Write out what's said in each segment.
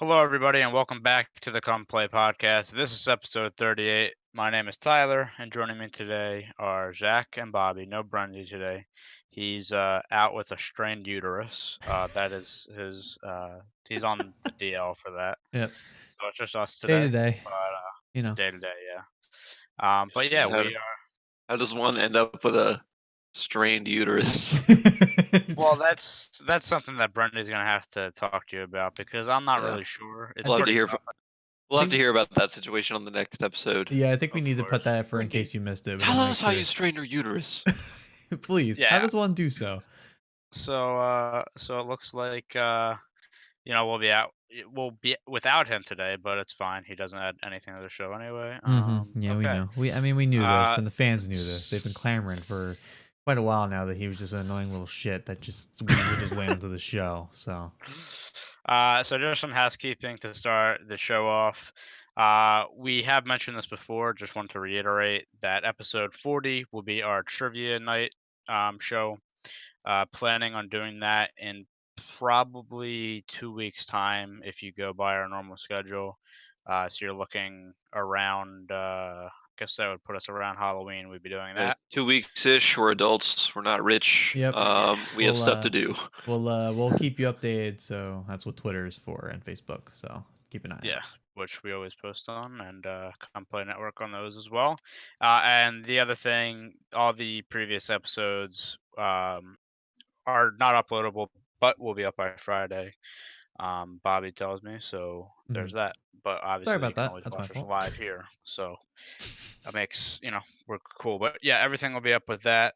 Hello, everybody, and welcome back to the Come Play podcast. This is episode 38. My name is Tyler, and joining me today are Zach and Bobby. No Brendy today. He's out with a strained uterus. That is his. He's on the DL for that. Yep. So it's just us Day today. to day, But day to day, yeah. But yeah, How, we are. how does one end up with a strained uterus? Well, that's something that Brendy's gonna have to talk to you about because I'm not Yeah. really sure. It's We'll have to pretty hear. tough. We'll have to hear about that situation on the next episode. Yeah, I think we Of need to put course. that for in Brendy, case you missed it. We Tell wanna make us how you sure. strained your uterus. Please. How Yeah. does one do so? So it looks like we'll be out. We'll be without him today, but it's fine. He doesn't add anything to the show anyway. Yeah, we Okay. know. We knew this, Uh, and the fans knew this. They've been clamoring for quite a while now that he was just an annoying little shit that just weaseled his way onto the show. So so just some housekeeping to start the show off. We have mentioned this before. Just want to reiterate that episode 40 will be our trivia night show. Planning on doing that in probably 2 weeks' time if you go by our normal schedule. So you're looking around. I guess that would put us around Halloween. We'd be doing that. 2 weeks ish. We're adults. We're not rich. Yep. We have stuff to do. we'll keep you updated. So that's what Twitter is for and Facebook. So keep an eye. Yeah, which we always post on, and Come Play Network on those as well. And the other thing, all the previous episodes are not uploadable, but will be up by Friday. Bobby tells me, so there's that. But obviously, about you can that. always That's my watch us fault. live here, so that makes we're cool. But yeah, everything will be up with that,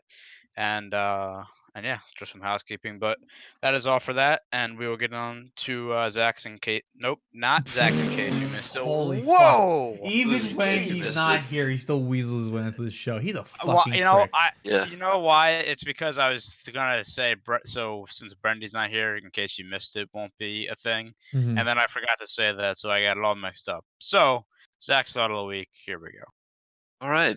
and yeah, just some housekeeping. But that is all for that, and we will get on to Zach's and Kate. Nope, not Zach's in case you missed it. Holy Whoa! fuck. Even This is when case you he's missed not it. here, he still weasels his way into the show. He's a Well, fucking prick. Yeah. you know why? It's because I was gonna say so since Brendy's not here, in case you missed it, won't be a thing, Mhm. and then I forgot to say that, so I got it all mixed up. So Zach's thought of the week. Here we go. All right.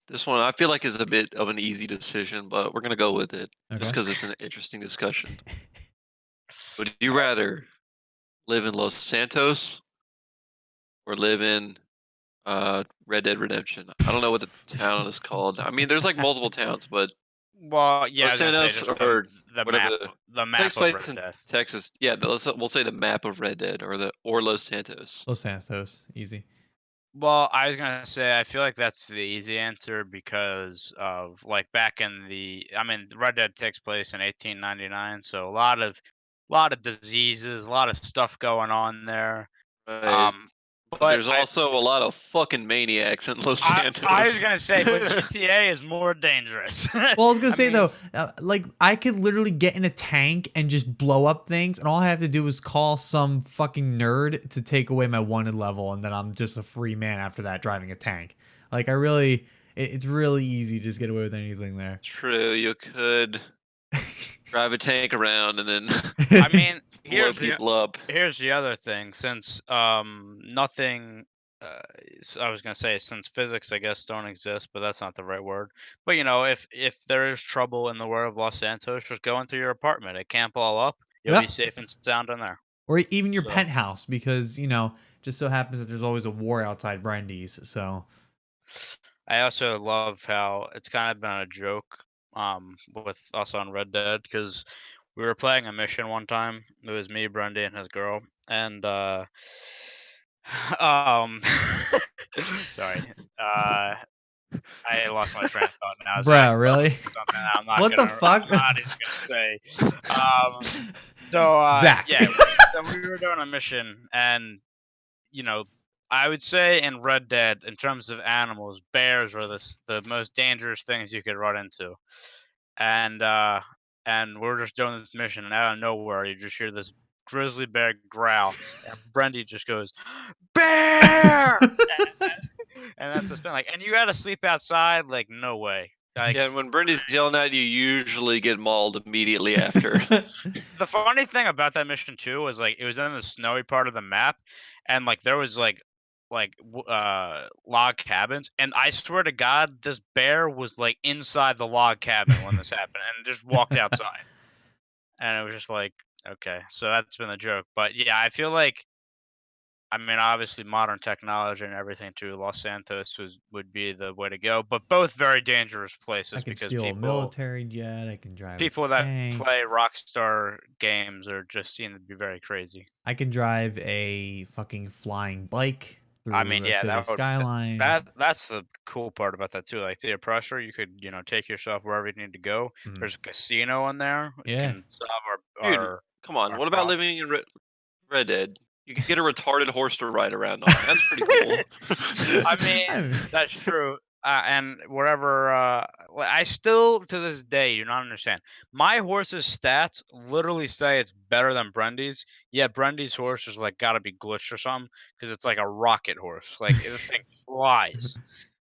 This one I feel like is a bit of an easy decision, but we're gonna go with it just Okay. because it's an interesting discussion. Would you rather live in Los Santos or live in Red Dead Redemption? I don't know what the town is called. I mean, there's like multiple towns, but Well, yeah, I Los was gonna say Santos just or the whatever map, the takes of place Red in Dead. Texas. Yeah, we'll say the map of Red Dead or Los Santos. Los Santos, easy. Well, I was gonna say I feel like that's the easy answer because of like back in Red Dead takes place in 1899, so a lot of diseases, a lot of stuff going on there. Right. But But there's also a lot of fucking maniacs in Los I was Santos. gonna say, but GTA is more dangerous. Well, I was gonna say mean, though, like I could literally get in a tank and just blow up things, and all I have to do is call some fucking nerd to take away my wanted level, and then I'm just a free man after that driving a tank. Like it's really easy to just get away with anything there. True, you could drive a tank around and then I mean, blow people up. here's the other thing. Since nothing, I was gonna say since physics, I guess, don't exist, but that's not the right word. But if there is trouble in the world of Los Santos, just go into your apartment. It can't blow up. You'll be Yep. safe and sound in there. Or even your So- penthouse, because just so happens that there's always a war outside Brendy's. So I also love how it's kind of been a joke with us on Red Dead because we were playing a mission one time. It was me, Brendy, and his girl, and um, sorry, I lost my train of thought now. Bruh, really? Something I'm not What the fuck? I'm not even gonna say. Zach. Yeah, so we were doing a mission, and I would say in Red Dead, in terms of animals, bears are the most dangerous things you could run into. And we're just doing this mission, and out of nowhere, you just hear this grizzly bear growl, and Brendy just goes, "Bear!" and that's just been like, and you got to sleep outside? Like, no way. Like, Yeah, when Brendy's yelling at you, you usually get mauled immediately after. the funny thing about that mission too was like it was in the snowy part of the map, and like there was like log cabins, and I swear to God, this bear was like inside the log cabin when this happened, and just walked outside, and it was just like Okay, so that's been the joke. But yeah, I feel like I mean, obviously, modern technology and everything to Los Santos would be the way to go. But both very dangerous I places can because steal a military jet. I can drive a people that tank. play Rockstar games are just seen to be very crazy. I can drive a fucking flying bike I mean, through a yeah, city skyline. that's the cool part about that too. Like the oppressor, you could take yourself wherever you need to go. Mm. There's a casino in there. You Yeah. can solve Dude, come on. our What about problem. living in Red Dead? You could get a retarded horse to ride around on. That's pretty cool. I mean, I mean, that's true. And wherever, I still to this day do not understand. My horse's stats literally say it's better than Brendy's. Yet Brendy's horse is like got to be glitched or something because it's like a rocket horse. Like this thing flies.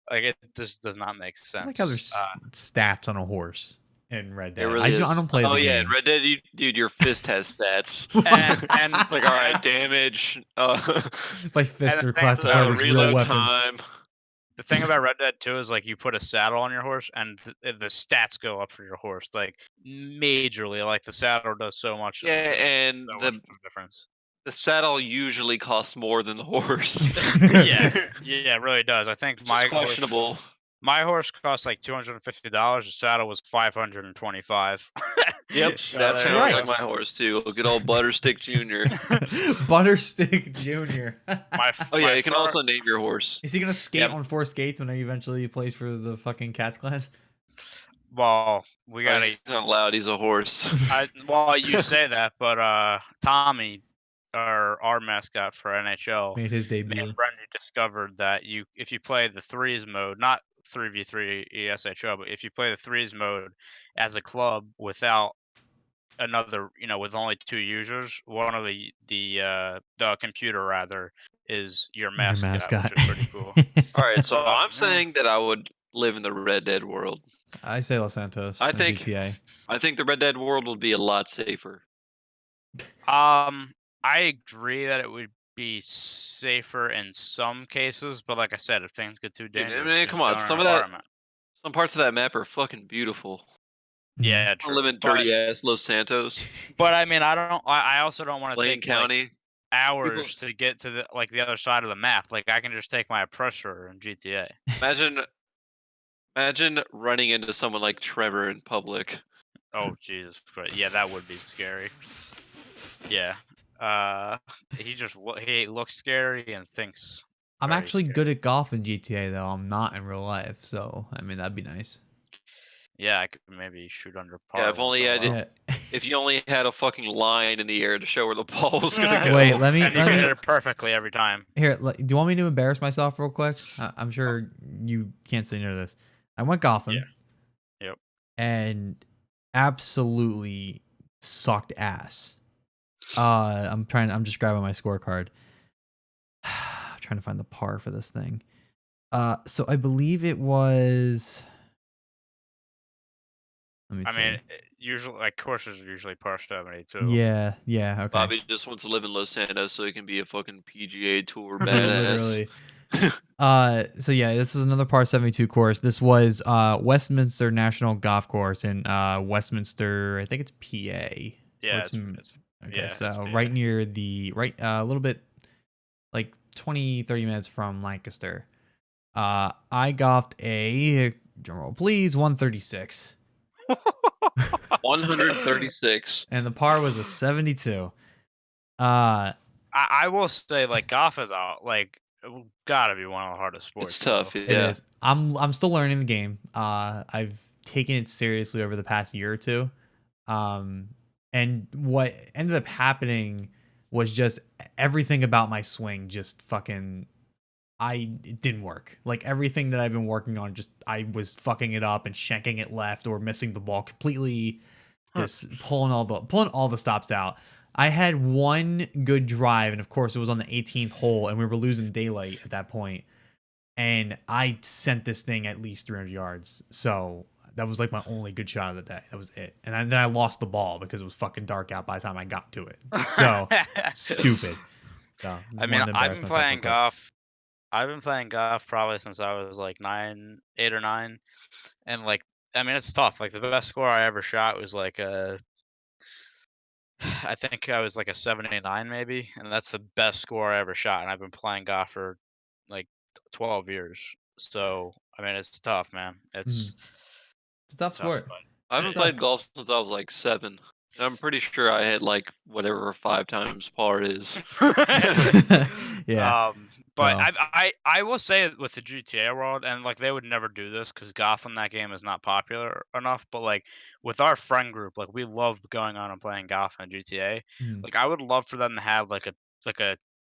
Like it just does not make I like how sense. there's stats on a horse in Red It Dead. really I is. don't play Oh the yeah, in game. Red Dead, dude, your fist has stats. And It's like, all right, and damage, My and fists the are thing classified as real reload weapons. time. the thing about Red Dead 2 is like you put a saddle on your horse and the stats go up for your horse like majorly. Like the saddle does so much, Yeah, and so much of a difference. the saddle usually costs more than the horse. Yeah, yeah, it really does. I think Which is questionable. my horse cost like $250. The saddle was 525. Yep, So that there you sounds like go. my Christ. horse too. Good old Butterstick Junior. Butterstick Junior. Oh yeah, My you can also name your horse. Is he gonna skate Yep. on four skates when he eventually plays for the fucking Cats clan? well, we gotta. He's not allowed. He's a horse. Well, you say that, but Tommy, our mascot for NHL, Made his me and debut. Brendy discovered that if you play the threes mode, not 3v3 ESHL, but if you play the threes mode as a club without another, with only two users, one of the computer rather is your Your mascot, which mascot. is pretty cool. All right, so So I'm saying that I would live in the Red Dead world. I say Los Santos I and think GTA. I think the Red Dead world would be a lot safer. I agree that it would be safer in some cases, but like I said, if things get too Dude, I dangerous, mean, just come on, go in an apartment. some parts of that map are fucking beautiful. Mhm. Yeah, I true. live in dirty ass Los Santos, But I mean, I don't. I also don't want to Blaine take like County. People hours to get to the other side of the map. Like I can just take my oppressor in GTA. imagine imagine running into someone like Trevor in public. Oh Jesus Christ! Yeah, that would be scary. Yeah. He looks scary and thinks I'm very actually scary. good at golf in GTA though. I'm not in real life, so I mean that'd be nice. Yeah, I could maybe shoot under par Yeah, if once only in a I while. did. Yeah. If you only had a fucking line in the air to show where the ball was gonna go. Wait, let me And you can hit it perfectly every time. here. Do you want me to embarrass myself real quick? I'm sure you can't say no to this. I went golfing. Yeah. Yep. And absolutely sucked ass. I'm just grabbing my scorecard. Trying to find the par for this thing. So I believe it was. Let me I see. mean, usually like courses are usually par 72. Yeah, okay. Bobby just wants to live in Los Santos so he can be a fucking PGA Tour Dude, badass. literally. So yeah, this is another par 72 course. This was Westminster National Golf Course in Westminster, I think it's PA. Yeah, Okay, it's so PA. right near a little bit like 30 minutes from Lancaster. I golfed a drumroll please 136. 136. And the par was a 72. Uh I will say like golf is gotta be one of the hardest sports. It's tough, though. It yeah. is. I'm still learning the game. I've taken it seriously over the past year or two. And what ended up happening was just everything about my swing just fucking it didn't work. Like everything that I've been working on just I was fucking it up and shanking it left or missing the ball completely, just pulling all the stops out. I had one good drive, and of course it was on the 18th hole, and we were losing daylight at that point. And I sent this thing at least 300 yards. So that was like my only good shot of the day. That was it. And then I lost the ball because it was fucking dark out by the time I got to it. So stupid. So I mean, wanted to embarrass myself real quick. I've been playing golf probably since I was like 8 or 9, and like I mean it's tough. Like the best score I ever shot was like I think I was like a 79 maybe, and that's the best score I ever shot. And I've been playing golf for like 12 years. So I mean, it's tough, man. Mhm. It's It's a tough tough, sport. I It's haven't tough. played golf since I was like 7. And I'm pretty sure I hit like whatever 5 times par is. but Yeah. um, but Well. I will say with the GTA world, and like they would never do this because golf in that game is not popular enough. But like with our friend group, like we love going on and playing golf in GTA. Mhm. Like I would love for them to have like a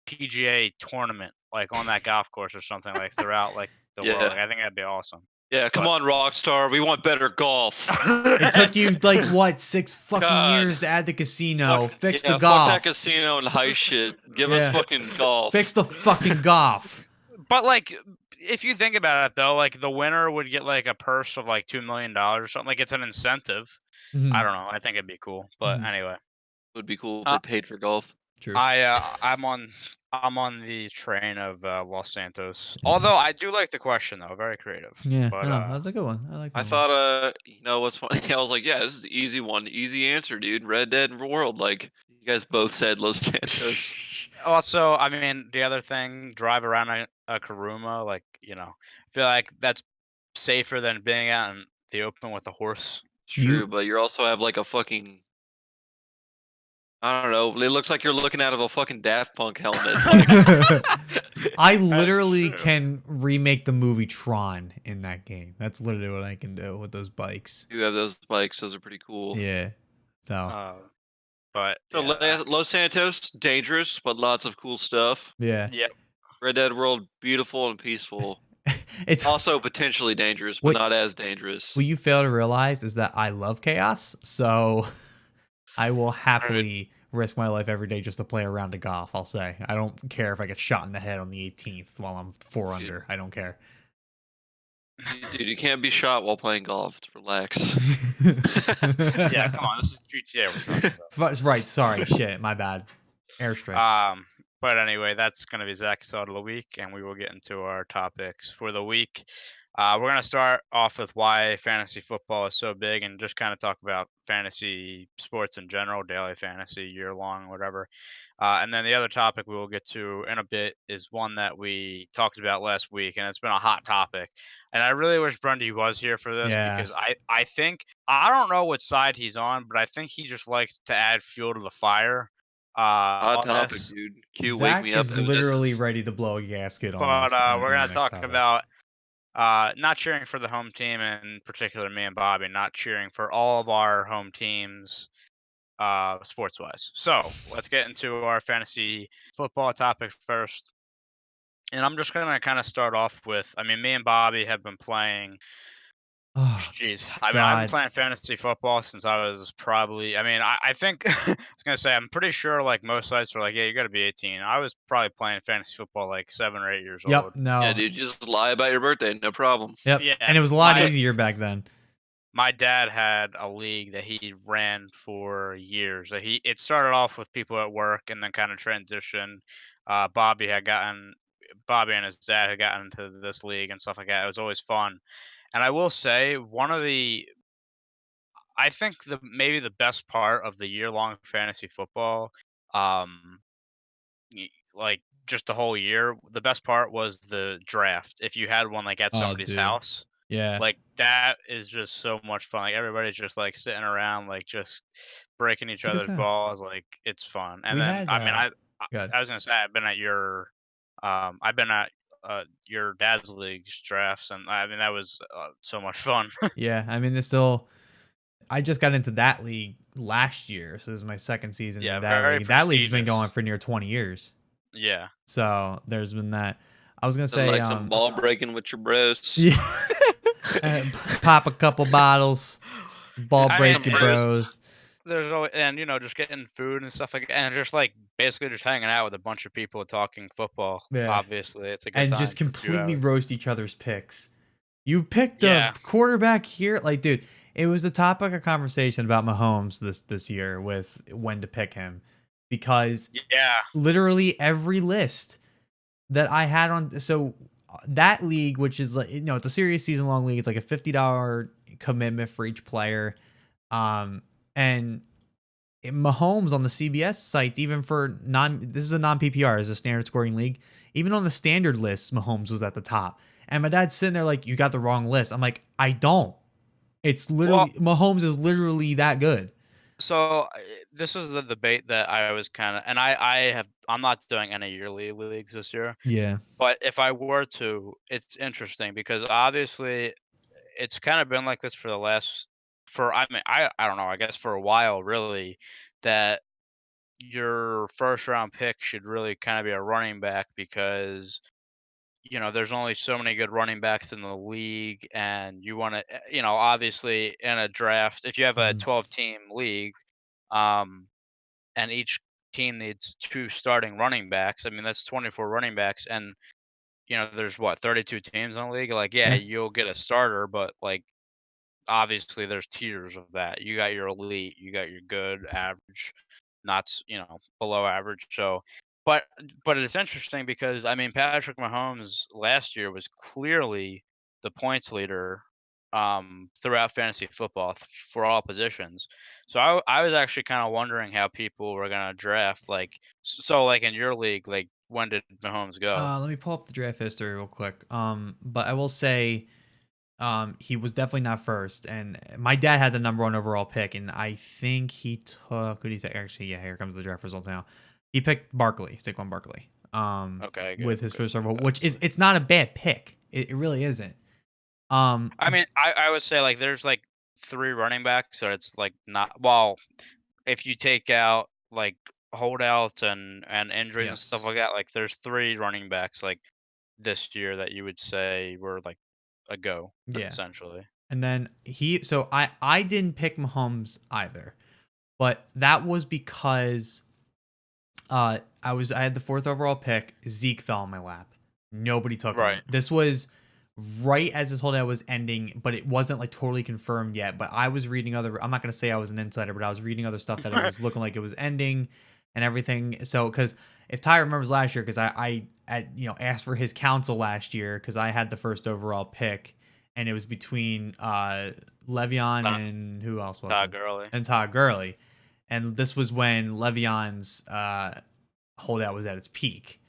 PGA tournament like on that golf course or something like throughout like the world. Yeah. Like I think that'd be awesome. Yeah, come But on, Rockstar. We want better golf. It took you like what 6 fucking God. years to add the casino. Fuck Fix the yeah, fuck that golf. casino and heist shit. Give us Yeah. fucking golf. Fix the fucking golf. But like, if you think about it though, like the winner would get like a purse of like $2 million or something. Like it's an incentive. I Mhm. don't know. I think it'd be cool. But Mhm. anyway, Would be cool if uh, they paid for golf. True. I'm on the train of Los Santos. Yeah. Although I do like the question though, very creative. Yeah. But No, that's a good one. I like I that one. thought, you know what's funny? I was like, yeah, this is the easy one, easy answer, dude. Red Dead World. Like, you guys both said Los Santos. also, I mean, the other thing, drive around a Karuma, like I feel like that's safer than being out in the open with a horse. It's true, You but you also have like a fucking, I don't know. It looks like you're looking out of a fucking Daft Punk helmet. Like, I That's literally true. can remake the movie Tron in that game. That's literally what I can do with those bikes. you have those bikes. Those are pretty cool. Yeah. So, Uh, but So yeah, Los Santos, dangerous, but lots of cool stuff. yeah. yeah. Red Dead World, beautiful and peaceful. It's Also potentially dangerous, but what not as dangerous. what you fail to realize is that I love chaos. So, I will Right. happily risk my life every day just to play a round of golf, I'll say. I don't care if I get shot in the head on the 18th while I'm 4 Dude, under. I don't care. dude, you can't be shot while playing golf. Just relax. Yeah, come on, this is GTA we're talking Right, sorry, shit, my bad. Airstrike. about. But anyway, that's gonna be Zach's thought of the week, and we will get into our topics for the week. We're gonna start off with why fantasy football is so big, and just kind of talk about fantasy sports in general, daily fantasy, year long, whatever. And then the other topic we will get to in a bit is one that we talked about last week, and it's been a hot topic. And I really wish Brendy was here for this Yeah. because I think I don't know what side he's on, but I think he just likes to add fuel to the fire Hot on topic, this. dude. Q, wake Zach me up is if this literally is. ready to blow a gasket on But us we're in the gonna next talk topic. about not cheering for the home team, and in particular me and Bobby, not cheering for all of our home teams sports wise. So let's get into our fantasy football topic first. And I'm just gonna kind of start off with, I mean, me and Bobby have been playing. Oh, Jeez, I mean, I've been God. playing fantasy football since I was probably. I mean, I think I was gonna say I'm pretty sure like most sites are like, yeah, you got to be 18. I was probably playing fantasy football like 7 or 8 years Yep, old. Yeah, no. dude, just lie about your birthday, no problem. Yep. Yeah, And it was a lot my easier back then. my dad had a league that he ran for years. That it started off with people at work and then kind of transitioned. Bobby and his dad had gotten into this league and stuff like that. It was always fun. And I will say I think maybe the best part of the year long fantasy football, um, like just the whole year, the best part was the draft. If you had one like at Oh, somebody's dude. house, Yeah. like that is just so much fun. Like everybody's just like sitting around, like just breaking each It's a good other's time. balls. Like it's fun. And We then had I mean I good. I was gonna say I've been at your dad's league's drafts, and I mean that was so much fun. Yeah, I mean, there's still I just got into that league last year, so this is my second season in Yeah, that very league. That league's been going prestigious. for near 20 years. Yeah. So, there's been that. I was gonna Nothing say, like some ball breaking with your bros. yeah, pop a couple bottles, ball I Get mean, some break your bros. bros. there's always, and just getting food and stuff like that, and just like basically just hanging out with a bunch of people talking football. Yeah, Obviously, it's a good and time just for a few completely hours. roast each other's picks. You picked a Yeah, quarterback here, like, dude. It was a topic of conversation about Mahomes this year with when to pick him, because yeah, literally every list that I had on that league, which is like it's a serious season long league. It's like a $50 commitment for each player, and Mahomes on the CBS sites, even for this is a non PPR, is a standard scoring league. Even on the standard list, Mahomes was at the top. And my dad's sitting there like, you got the wrong list. I'm like, I don't. It's Well, literally Mahomes is literally that good. so this is the debate that I was kind of, and I'm not doing any yearly leagues this year, Yeah. but if I were to, it's interesting because obviously it's kind of been like this for the last, for I mean I don't know, I guess for a while really, that your first round pick should really kind of be a running back because there's only so many good running backs in the league, and you want to, obviously in a draft, if you have a Mhm. 12 team league, um, and each team needs two starting running backs, I mean, that's 24 running backs, and, there's what, 32 teams in the league? Like, yeah, Yeah. you'll get a starter, but like, obviously there's tiers of that. You got your elite, you got your good, average, not below average. So, but it's interesting because I mean Patrick Mahomes last year was clearly the points leader throughout fantasy football for all positions. So I was actually kind of wondering how people were gonna draft, like, so like in your league, like when did Mahomes go? Let me pull up the draft history real quick. But I will say, he was definitely not first, and my dad had the #1 overall pick, and I think he took. Who did he take? Actually, yeah, here comes the draft results now. He picked Barkley, Saquon Barkley. Okay, good, With his good. first overall, which That's is it's not a bad pick. It really isn't. Um, I mean, I would say, like, there's, like, 3 running backs, so it's, like, not, well, if you take out, like, holdouts and injuries and stuff yes, like that, like, there's 3 running backs, like, this year that you would say were, like, a go, yeah. essentially. And then so I didn't pick Mahomes either, but that was because I had the fourth overall pick. Zeke fell in my lap. Nobody took Right. him. This was right as this holdout was ending, but it wasn't like totally confirmed yet. But I was reading other. I'm not gonna say I was an insider, but I was reading other stuff that it was looking like it was ending and everything. So because if Ty remembers last year, because asked for his counsel last year because I had the first overall pick, and it was between Le'Veon Todd and who else was Todd it? Gurley. And Todd Gurley. And this was when Le'Veon's holdout was at its peak.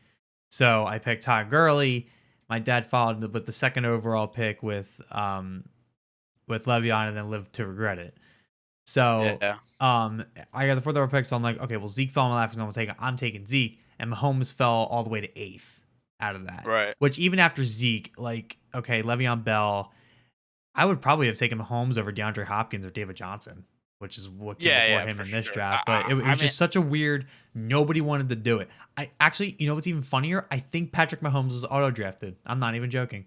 So I picked Todd Gurley. My dad followed with the second overall pick with Le'Veon, and then lived to regret it. So Yeah. I got the fourth overall pick, so I'm like, okay, well Zeke fell in my lap, so I'm taking Zeke, and Mahomes fell all the way to eighth out of that. Right. Which even after Zeke, like, okay, Le'Veon Bell, I would probably have taken Mahomes over DeAndre Hopkins or David Johnson, which is what came Yeah, before yeah, him for in this sure. draft. But it I was mean, just such a weird. Nobody wanted to do it. I actually, what's even funnier? I think Patrick Mahomes was auto drafted. I'm not even joking.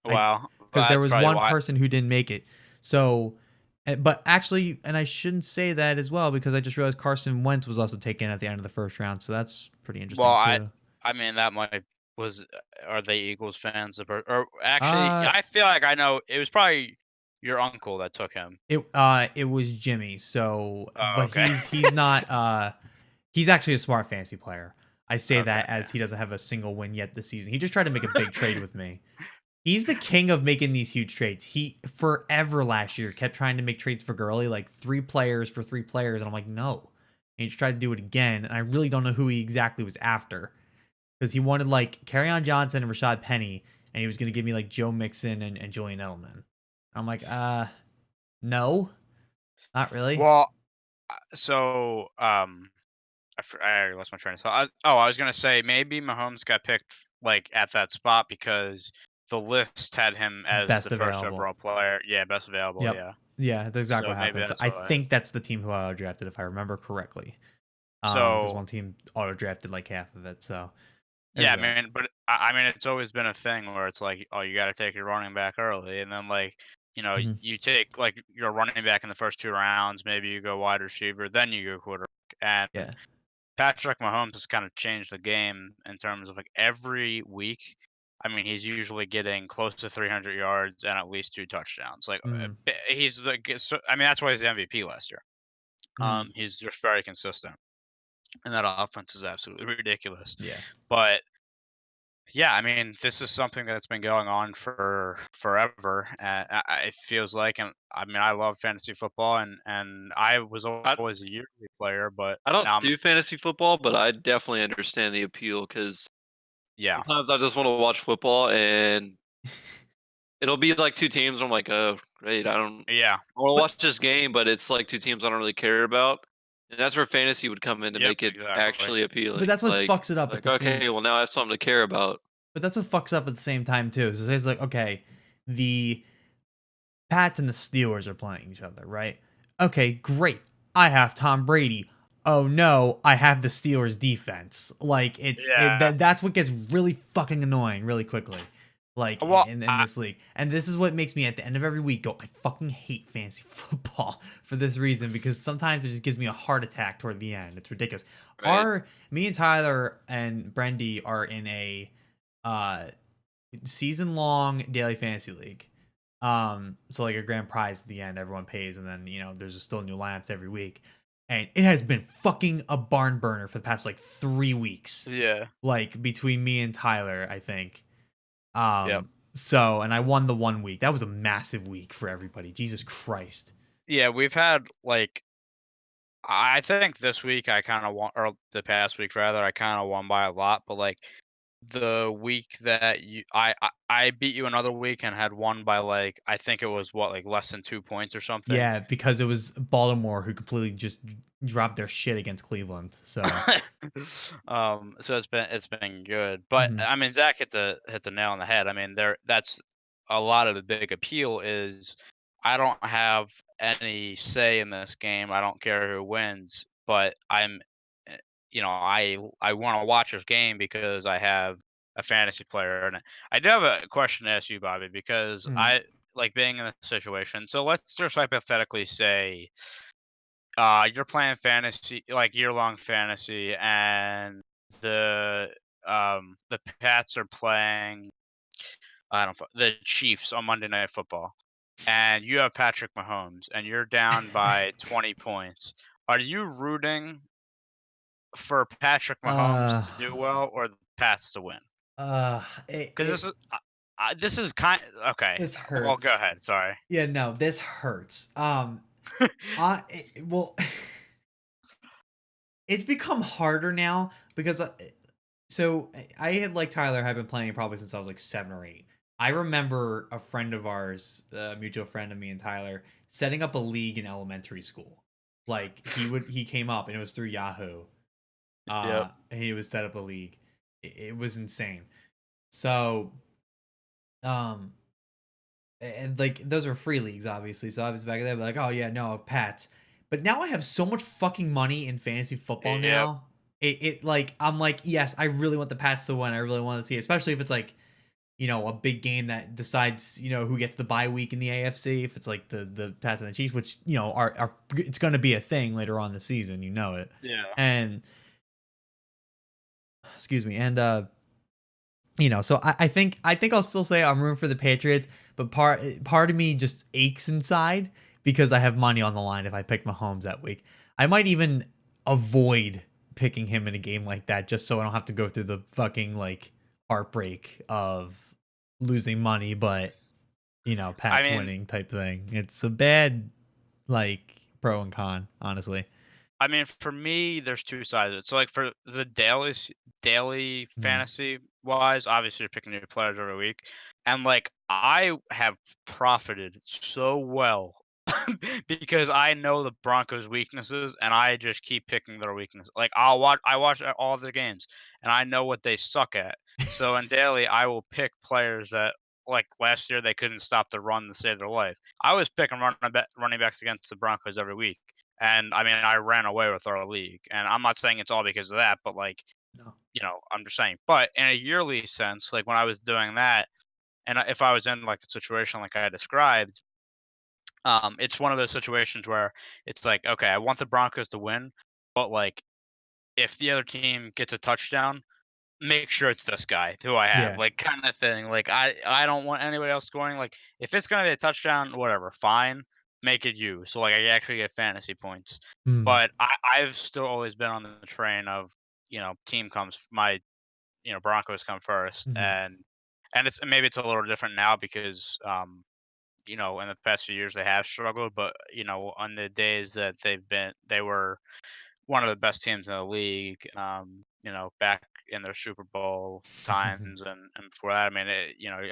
I well, because there that's was probably one why. person who didn't make it. So, but actually, and I shouldn't say that as well because I just realized Carson Wentz was also taken at the end of the first round. So that's pretty Well, interesting too. I mean, that might was are they Eagles fans? Or actually, Uh, I feel like I know it was probably your uncle that took him. it was Jimmy. So, Oh, but okay. he's not he's actually a smart fantasy player. I say Okay, that as yeah. he doesn't have a single win yet this season. He just tried to make a big trade with me. He's the king of making these huge trades. He forever last year kept trying to make trades for Gurley, like 3 players for 3 players, and I'm like, no. And he just tried to do it again, and I really don't know who he exactly was after because he wanted like on Johnson and Rashad Penny, and he was going to give me like Joe Mixon and Julian Edelman. I'm like, no, not really. Well, so I already lost my train of thought. I was gonna say maybe Mahomes got picked like at that spot because the list had him as the Best first available. overall player. Yeah, best available. Yep. Yeah. Yeah, that's exactly So what maybe happened. So that's I why. think that's the team who auto drafted, if I remember correctly. Because So one team auto drafted like half of it. So there we yeah, go. man. But I mean, it's always been a thing where it's like, oh, you got to take your running back early, and then like, Mhm. you take like your running back in the first 2 rounds. Maybe you go wide receiver, then you go quarterback. And Yeah. Patrick Mahomes has kind of changed the game in terms of like every week. I mean, he's usually getting close to 300 yards and at least 2 touchdowns. Like, Mhm. he's like, so, I mean, that's why he's the MVP last year. Mhm. He's just very consistent, and that offense is absolutely ridiculous. Yeah. But Yeah, I mean, this is something that's been going on for forever. It feels like, and I mean, I love fantasy football, and I was I always a yearly player, but I don't now I'm do fantasy football, but I definitely understand the appeal because yeah, sometimes I just want to watch football and it'll be like 2 teams. I'm like, oh, great. yeah, I want to But watch this game, but it's like 2 teams I don't really care about. And that's where fantasy would come in to yep, make it exactly. actually but appealing. that's what fucks it up at Like the same. okay, well now I have something to care about. But that's what fucks up at the same time too. So it's like, okay, the Pats and the Steelers are playing each other, right? Okay, great. I have Tom Brady. Oh no, I have the Steelers defense. Like Yeah. that's what gets really fucking annoying really quickly. Like Well, in this league. And this is what makes me at the end of every week go, I fucking hate fantasy football for this reason because sometimes it just gives me a heart attack toward the end. It's ridiculous. Right. Me and Tyler and Brendy are in a uh season long daily fantasy league. So like a grand prize at the end, everyone pays, and then there's still new lineups every week, and it has been fucking a barn burner for the past like 3 weeks, yeah, like between me and Tyler, I think. yep. So and I won the 1 week. That was a massive week for everybody. Jesus Christ. Yeah, we've had like I think this week I kind of won, or the past week rather, I kind of won by a lot. But like the week that I beat you another week and had won by like I think it was what like less than 2 points or something. Yeah, because it was Baltimore who completely just dropped their shit against Cleveland. So. So it's been good, but Mhm. I mean Zach hit the nail on the head. I mean that's a lot of the big appeal is I don't have any say in this game. I don't care who wins, but eh, I want to watch this game because I have a fantasy player, and I do have a question to ask you, Bobby, because Mhm. I like being in a situation. So let's just hypothetically say you're playing fantasy, like year-long fantasy, and the Pats are playing, I don't the Chiefs on Monday Night Football, and you have Patrick Mahomes, and you're down by 20 points. Are you rooting for Patrick Mahomes uh to do well or the Pats to win? it, Because it this is kind okay. this Well, go hurts. ahead. Sorry. Yeah, no, this hurts. Well, it's become harder now because so I had like Tyler had been playing probably since I was like 7 or 8. I remember a friend of ours, a mutual friend of me and Tyler, setting up a league in elementary school. Like he came up and it was through Yahoo. Yep. He would set up a league. It was insane. So um and like those are free leagues, obviously. So obviously back then, like, oh yeah, no, Pats. But now I have so much fucking money in fantasy football Yep. now. It like I'm like, yes, I really want the Pats to win. I really want to see it, especially if it's like a big game that decides who gets the bye week in the AFC. If it's like the Pats and the Chiefs, which are it's going to be a thing later on the season, it. Yeah. And excuse me, and so I think I'll still say I'm rooting for the Patriots, but part of me just aches inside because I have money on the line if I pick Mahomes that week. I might even avoid picking him in a game like that just so I don't have to go through the fucking like heartbreak of losing money, but I Pat's mean, winning type thing. It's a bad like pro and con, honestly. for me, there's two sides of it. So, like, for the daily Mm. fantasy wise, obviously you're picking new players every week, and like I have profited so well because I know the Broncos' weaknesses, and I just keep picking their weaknesses. Like I watch all the games, and I know what they suck at. So in daily, I will pick players that. Like last year, they couldn't stop the run to save their life. I was picking running backs against the Broncos every week. And I mean, I ran away with our league. And I'm not saying it's all because of that, but like, No. I'm just saying. But in a yearly sense, like when I was doing that, and if I was in like a situation like I described, it's one of those situations where it's like, okay, I want the Broncos to win, but like if the other team gets a touchdown, make sure it's this guy who I have, Yeah. like kind of thing. Like I don't want anybody else scoring. Like if it's gonna be a touchdown, whatever, fine, make it you. So like I actually get fantasy points. Mm. But I've still always been on the train of team comes my Broncos come first, Mhm. and it's a little different now because in the past few years they have struggled, but on the days that they were one of the best teams in the league, back in their Super Bowl times and before that. I mean,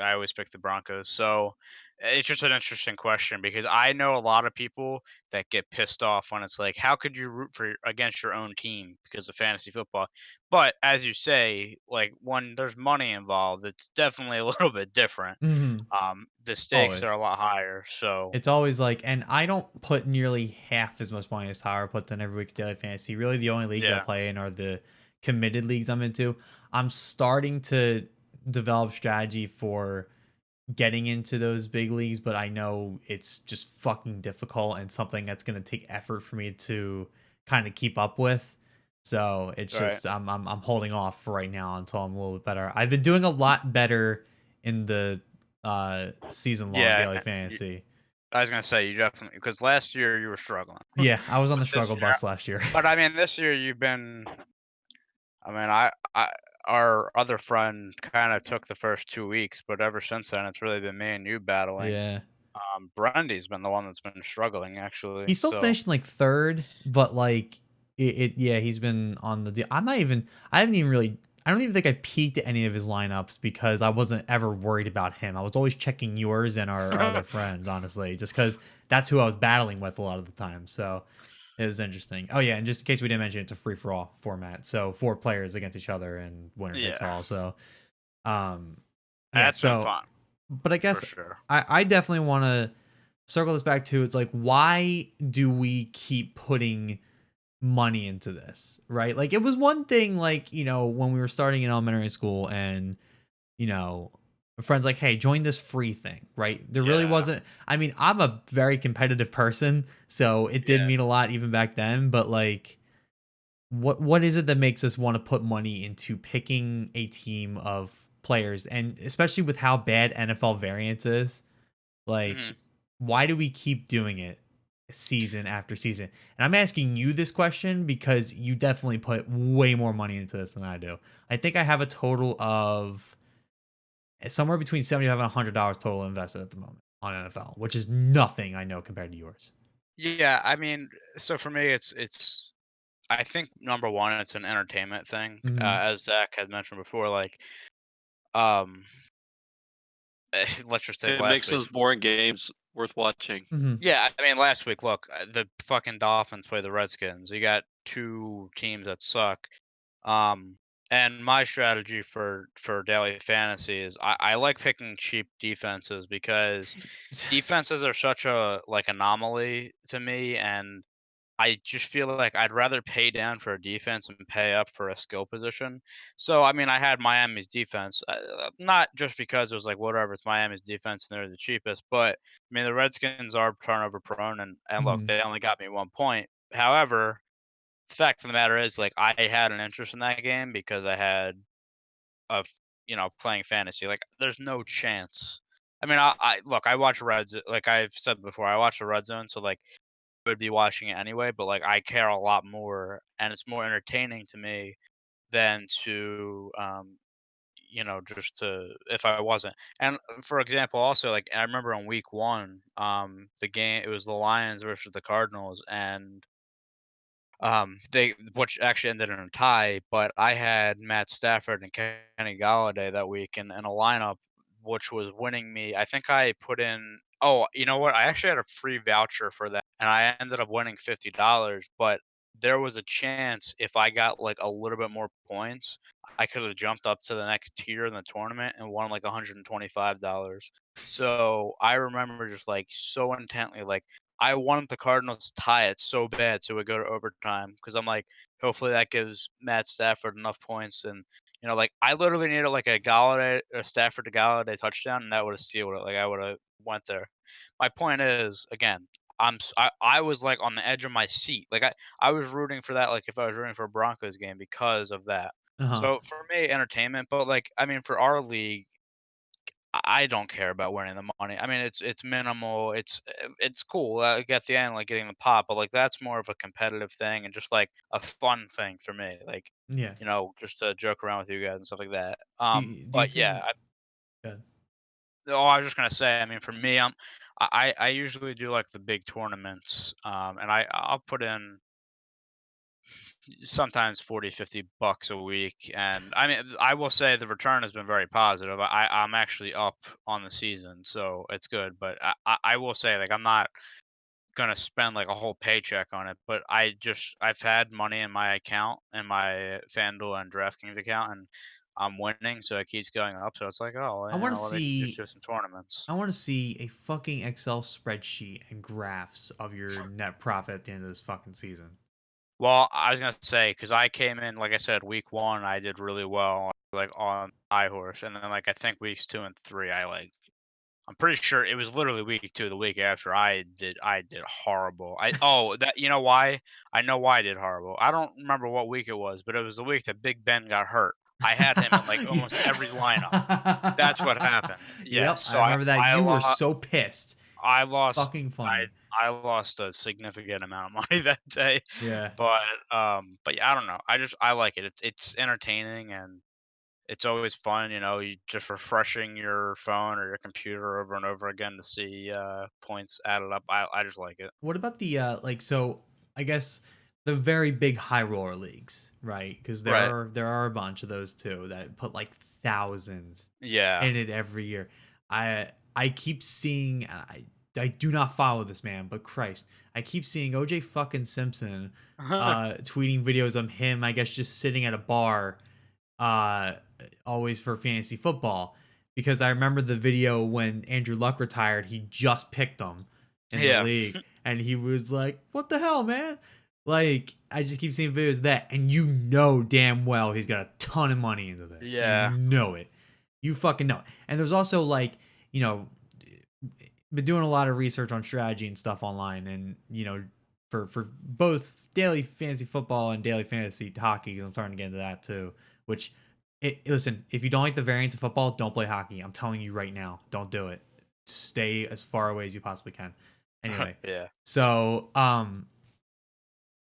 I always pick the Broncos. So it's just an interesting question because I know a lot of people that get pissed off when it's like, how could you root for against your own team because of fantasy football? But as you say, like when there's money involved, it's definitely a little bit different. Mhm. The stakes are a Always. lot higher. So It's always like, and I don't put nearly half as much money as Tyler puts in every week daily fantasy. Really, the only leagues I yeah, play in are the committed leagues I'm into. I'm starting to develop strategy for getting into those big leagues, but I know it's just fucking difficult and something that's going to take effort for me to kind of keep up with. So it's right. just I'm holding off for right now until I'm a little bit better. I've been doing a lot better in the season long Yeah, daily fantasy. I was gonna say you definitely because last year you were struggling, Yeah, I was on but the this struggle year, bus last year. but I mean this year you've been. I mean, I our other friend kind of took the first 2 weeks, but ever since then it's really been me and you battling. Yeah. Brendy's been the one that's been struggling actually. He's still So finishing like third, but like yeah, he's been on the deal. I haven't even really I don't even think I peeked at any of his lineups because I wasn't ever worried about him. I was always checking yours and our other friends, honestly, just because that's who I was battling with a lot of the time. So it was interesting. Oh yeah, and just in case we didn't mention, it's a free for all format. So 4 players against each other and winner takes yeah, all. So um yeah, that's been so fun but I for guess sure. I definitely want to circle this back to it's like why do we keep putting money into this, right? Like it was one thing like, when we were starting in elementary school and, you know, friends like, "Hey, join this free thing." Right? There really Yeah, wasn't I mean, I'm a very competitive person, so it did yeah. mean a lot even back then, but like what is it that makes us want to put money into picking a team of players and especially with how bad NFL variance is? hmm Like, why do we keep doing it season after season? And I'm asking you this question because you definitely put way more money into this than I do. I think I have a total of somewhere between 75 and $100 total invested at the moment on NFL, which is nothing I know compared to yours. Yeah, I mean, so for me, it's. I think number one, it's an entertainment thing, Hmm. as Zach had mentioned before. Like, um, let's just take It last makes week. those boring games worth watching. Hmm. Yeah, I mean, last week, look, the fucking Dolphins play the Redskins. You got two teams that suck. Um, and my strategy for daily fantasy is I like picking cheap defenses because defenses are such a like anomaly to me, and I just feel like I'd rather pay down for a defense and pay up for a skill position. So, I mean, I had Miami's defense, not just because it was like, whatever, it's Miami's defense and they're the cheapest, but I mean, the Redskins are turnover prone, and look, Hmm. they only got me 1 point. However, the fact of the matter is, like, I had an interest in that game because I had of playing fantasy. Like, there's no chance. I mean, I look, I watch like I've said before, I watch the Red Zone, so like would be watching it anyway, but like I care a lot more and it's more entertaining to me than to just to if I wasn't. And for example, also like I remember on week 1, the game it was the Lions versus the Cardinals and they which actually ended in a tie, but I had Matt Stafford and Kenny Galladay that week in a lineup which was winning me. I think I put in oh, you know what? I actually had a free voucher for that and I ended up winning $50, but there was a chance if I got like a little bit more points, I could have jumped up to the next tier in the tournament and won like $125. So I remember just like so intently like I wanted the Cardinals to tie it so bad so we go to overtime because I'm like, hopefully that gives Matt Stafford enough points and like I literally needed like a Stafford to Galladay touchdown and that would have sealed it. Like I would have went there. My point is again, I was like on the edge of my seat. Like I was rooting for that like if I was rooting for a Broncos game because of that. Uh-huh. So for me, entertainment, but like I mean for our league, I don't care about winning the money. I mean, it's minimal. It's cool. At the end, like getting the pot, but like that's more of a competitive thing and just like a fun thing for me. Like, Yeah. just to joke around with you guys and stuff like that. Do you But yeah, think? Good. oh, I was just gonna say. I mean, for me, I usually do like the big tournaments, and I'll put in sometimes 40, $50 a week. And I mean, I will say the return has been very positive. I'm actually up on the season, so it's good. But I will say, like, I'm not gonna spend like a whole paycheck on it. But I've had money in my account, in my FanDuel and DraftKings account, and I'm winning, so it keeps going up. So it's like, oh, I want to let me just see. do some tournaments. I want to see a fucking Excel spreadsheet and graphs of your net profit at the end of this fucking season. Well, I was gonna say because I came in, like I said, week one, I did really well, like on high horse, and then like I think weeks two and three, I'm pretty sure it was literally week two, the week after I did horrible. That you know why? I know why I did horrible. I don't remember what week it was, but it was the week that Big Ben got hurt. I had him in like almost every lineup. That's what happened. Yes. Yep, I So remember that. I You were lost. so pissed. I lost. Fucking I funny. I lost a significant amount of money that day, Yeah. but yeah, I don't know. I like it. It's entertaining and it's always fun. You just refreshing your phone or your computer over and over again to see points added up. I just like it. What about the so I guess the very big high roller leagues, right? Because there Right. are there are a bunch of those too that put like thousands Yeah. in it every year. I keep seeing I do not follow this man, but Christ, I keep seeing OJ fucking Simpson tweeting videos of him, I guess just sitting at a bar uh always for fantasy football because I remember the video when Andrew Luck retired, he just picked him in the Yeah. league and he was like, "What the hell, man?" Like I just keep seeing videos of that and you know damn well he's got a ton of money into this. You Yeah. know it. You fucking know it. And there's also like, you know, been doing a lot of research on strategy and stuff online and, for both daily fantasy football and daily fantasy hockey, 'cause I'm starting to get into that too. Which, listen, if you don't like the variance of football, don't play hockey. I'm telling you right now, don't do it. Stay as far away as you possibly can. Anyway, Yeah. so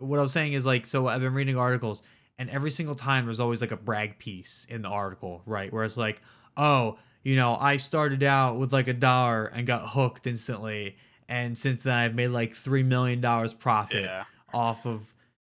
what I was saying is like, so I've been reading articles, and every single time there's always like a brag piece in the article, right? Where it's like, oh, I started out with like $1 and got hooked instantly, and since then I've made like $3 million profit Yeah. off of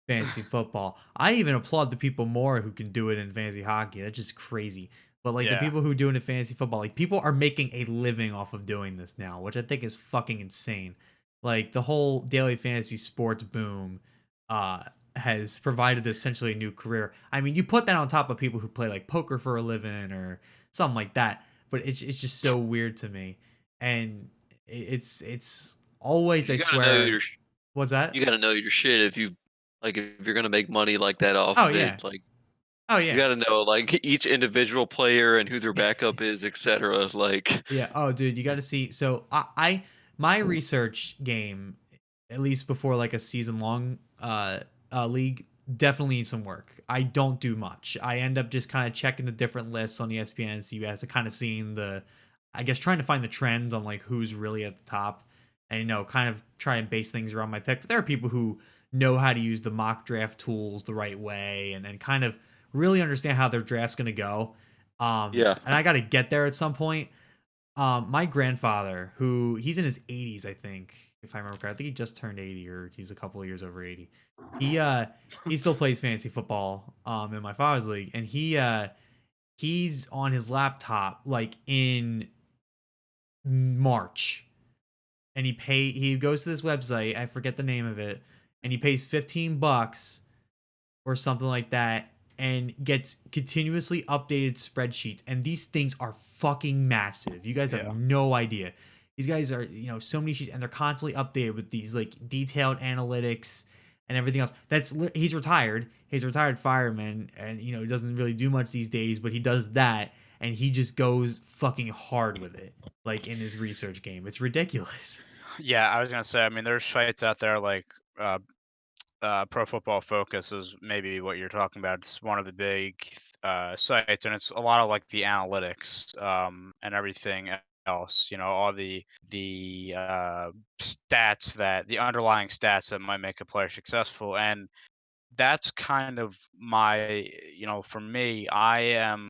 fantasy football. I even applaud the people more who can do it in fantasy hockey. That's just crazy. But like the Yeah. people who do it in fantasy football, like people are making a living off of doing this now, which I think is fucking insane. Like the whole daily fantasy sports boom uh has provided essentially a new career. I mean, you put that on top of people who play like poker for a living or something like that, but it's just so weird to me. And it's always, I You gotta know swear. your What's that? you gotta know your shit if you like if you're gonna make money like that off Oh of yeah. it. Like Oh you yeah. gotta know like each individual player and who their backup is, etc. Like Yeah. Oh, dude, you got to see. So I my research game, at least before like a season long league, definitely needs some work. I don't do much. I end up just kind of checking the different lists on ESPN, CBS, to kind of seeing I guess trying to find the trends on like who's really at the top, and kind of try and base things around my pick. But there are people who know how to use the mock draft tools the right way, and kind of really understand how their draft's gonna go. yeah. And I got to get there at some point. My grandfather, who he's in his 80s, I think, if I remember correctly, I think he just turned 80 or he's a couple of years over 80. He still plays fantasy football in my father's league, and he's on his laptop like in March, and he goes to this website, I forget the name of it, and he pays $15 or something like that and gets continuously updated spreadsheets, and these things are fucking massive. You guys have Yeah. no idea. These guys are, so many sheets, and they're constantly updated with these like detailed analytics and everything else. He's retired. He's a retired fireman, and he doesn't really do much these days, but he does that, and he just goes fucking hard with it, like in his research game. It's ridiculous. Yeah. I was gonna say. I mean, there's sites out there like uh, Pro Football Focus is maybe what you're talking about. It's one of the big sites, and it's a lot of like the analytics and everything else. All the stats that the underlying stats that might make a player successful, and that's kind of my for me, I am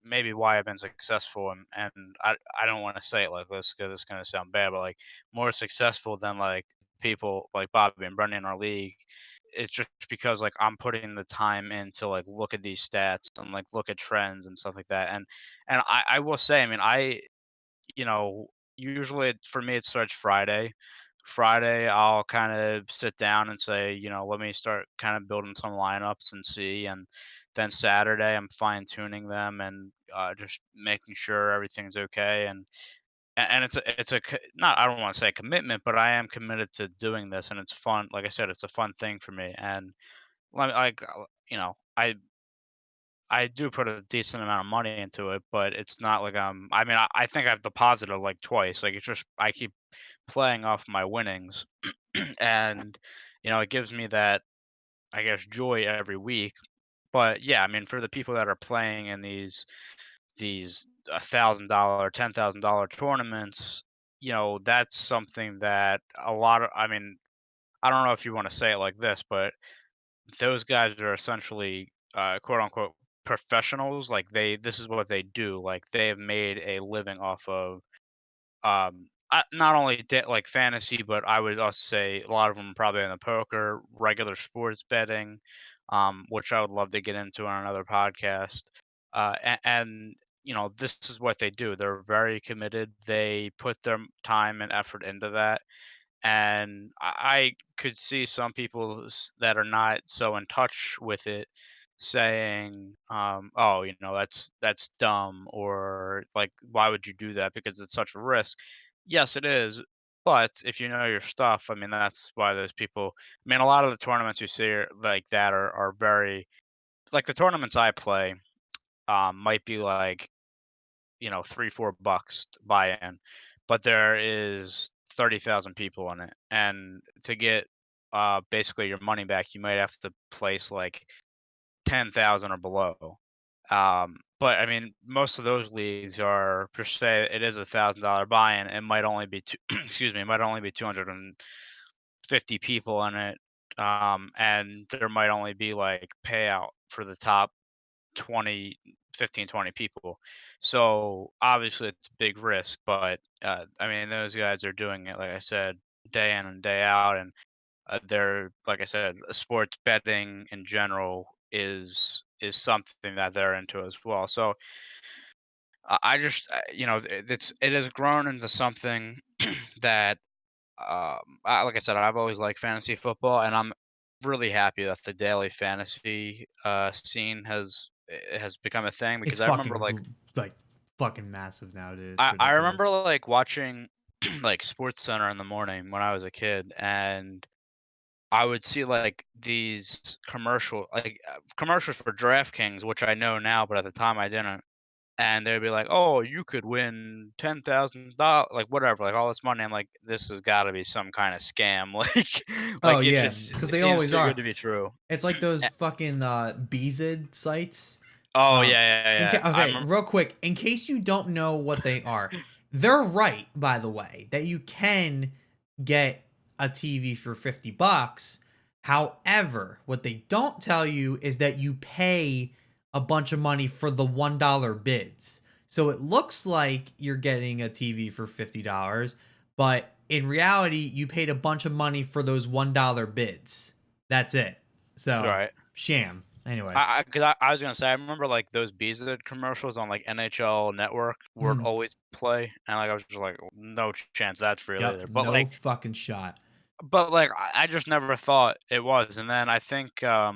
maybe why I've been successful, and I don't want to say it like this because it's gonna sound bad, but like more successful than like people like Bobby and Brendy in our league. It's just because like I'm putting the time in to like look at these stats and like look at trends and stuff like that. And I will say, I mean, you know, usually for me it starts Friday. Friday, I'll kind of sit down and say, let me start kind of building some lineups and see. And then Saturday, I'm fine tuning them and just making sure everything's okay. And not, I don't want to say commitment, but I am committed to doing this, and it's fun. Like I said, it's a fun thing for me. And like I do put a decent amount of money into it, but it's not like I mean, I think I've deposited like twice. Like it's just I keep playing off my winnings, and it gives me that, I guess, joy every week. But yeah, I mean, for the people that are playing in these $1,000, $10,000 tournaments, that's something that a lot of. I mean, I don't know if you want to say it like this, but those guys are essentially quote unquote professionals. Like this is what they do. Like they have made a living off of not only like fantasy, but I would also say a lot of them probably in the poker, regular sports betting, which I would love to get into on another podcast. And this is what they do. They're very committed. They put their time and effort into that, and I could see some people that are not so in touch with it saying, "Oh, that's dumb," or like, "Why would you do that? Because it's such a risk." Yes, it is, but if you know your stuff, I mean, that's why those people. I mean, a lot of the tournaments you see like that are very like the tournaments I play. Might be like 3-4 bucks to buy in, but there is 30,000 people in it, and to get basically your money back, you might have to place like 10,000 or below. But I mean, most of those leagues are per se it is $1,000 buy-in. It might only be two, excuse me, it might only be 250 people in it, and there might only be like payout for the top 20, 15, 20 people. So obviously it's a big risk, but I mean, those guys are doing it, like I said, day in and day out. And they're, like I said, sports betting in general is something that they're into as well. So I just, it has grown into something that, like I saed, I've always liked fantasy football, and I'm really happy that the daily fantasy scene has become a thing, because It's I remember like like fucking massive now, dude. It's I remember ridiculous. like watching like Sports Center in the morning when I was a kid, and I would see like these commercials for DraftKings, which I know now, but at the time I didn't. And they'd be like, "Oh, you could win $10,000, like whatever, like all this money." I'm like, "This has got to be some kind of scam." Oh Like it yeah, just because it they seems always too good are. to be true. It's like those Eh, fucking BZ sites. Oh Uh, yeah, yeah, yeah. I okay, remember. real quick, in case you don't know what they are, they're right, by the way, that you can get a TV for $50. However, what they don't tell you is that you pay a bunch of money for the $1 bids. So it looks like you're getting a TV for $50, but in reality, you paid a bunch of money for those $1 bids. That's it. So, Right. sham. Anyway. I was gonna say, I remember like those Beezid commercials on like NHL Network would Mhm. always play, and like I was just like, no chance that's real Yep, either. But no like, fucking shot. I just never thought it was. And then I think I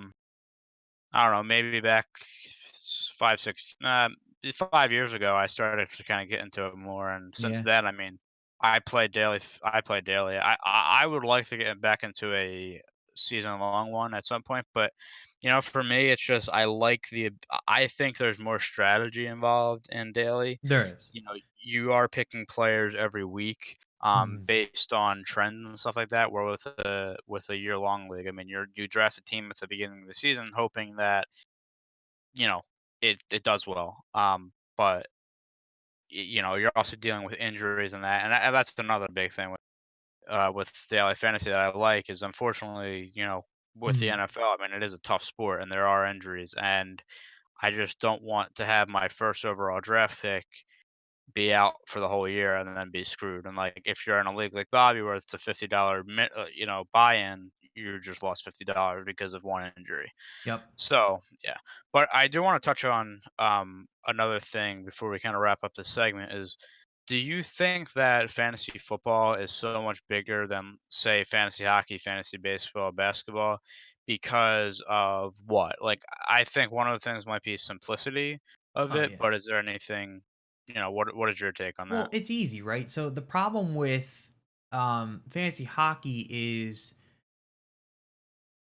don't know, maybe back 5 years ago, I started to kind of get into it more, and since Yeah, then, I mean, I play daily. I play daily. I would like to get back into a season long one at some point, but for me, it's just I think there's more strategy involved in daily. there is. You are picking players every week, Mhm. based on trends and stuff like that. Where with a year long league, I mean, you draft a team at the beginning of the season, hoping that you know it does well. But you're also dealing with injuries and that, and that's another big thing with daily fantasy that I like is unfortunately, with the Mhm. NFL, I mean, it is a tough sport and there are injuries, and I just don't want to have my first overall draft pick be out for the whole year and then be screwed. And like if you're in a league like Bobby where it's a $50 buy-in, you just lost $50 because of one injury. Yep. So yeah, but I do want to touch on another thing before we kind of wrap up this segment is. Do you think that fantasy football is so much bigger than, say, fantasy hockey, fantasy baseball, basketball, because of what? Like, I think one of the things might be simplicity of Oh it, yeah. but is there anything, what is your take on Well, that? it's easy, right? So the problem with fantasy hockey is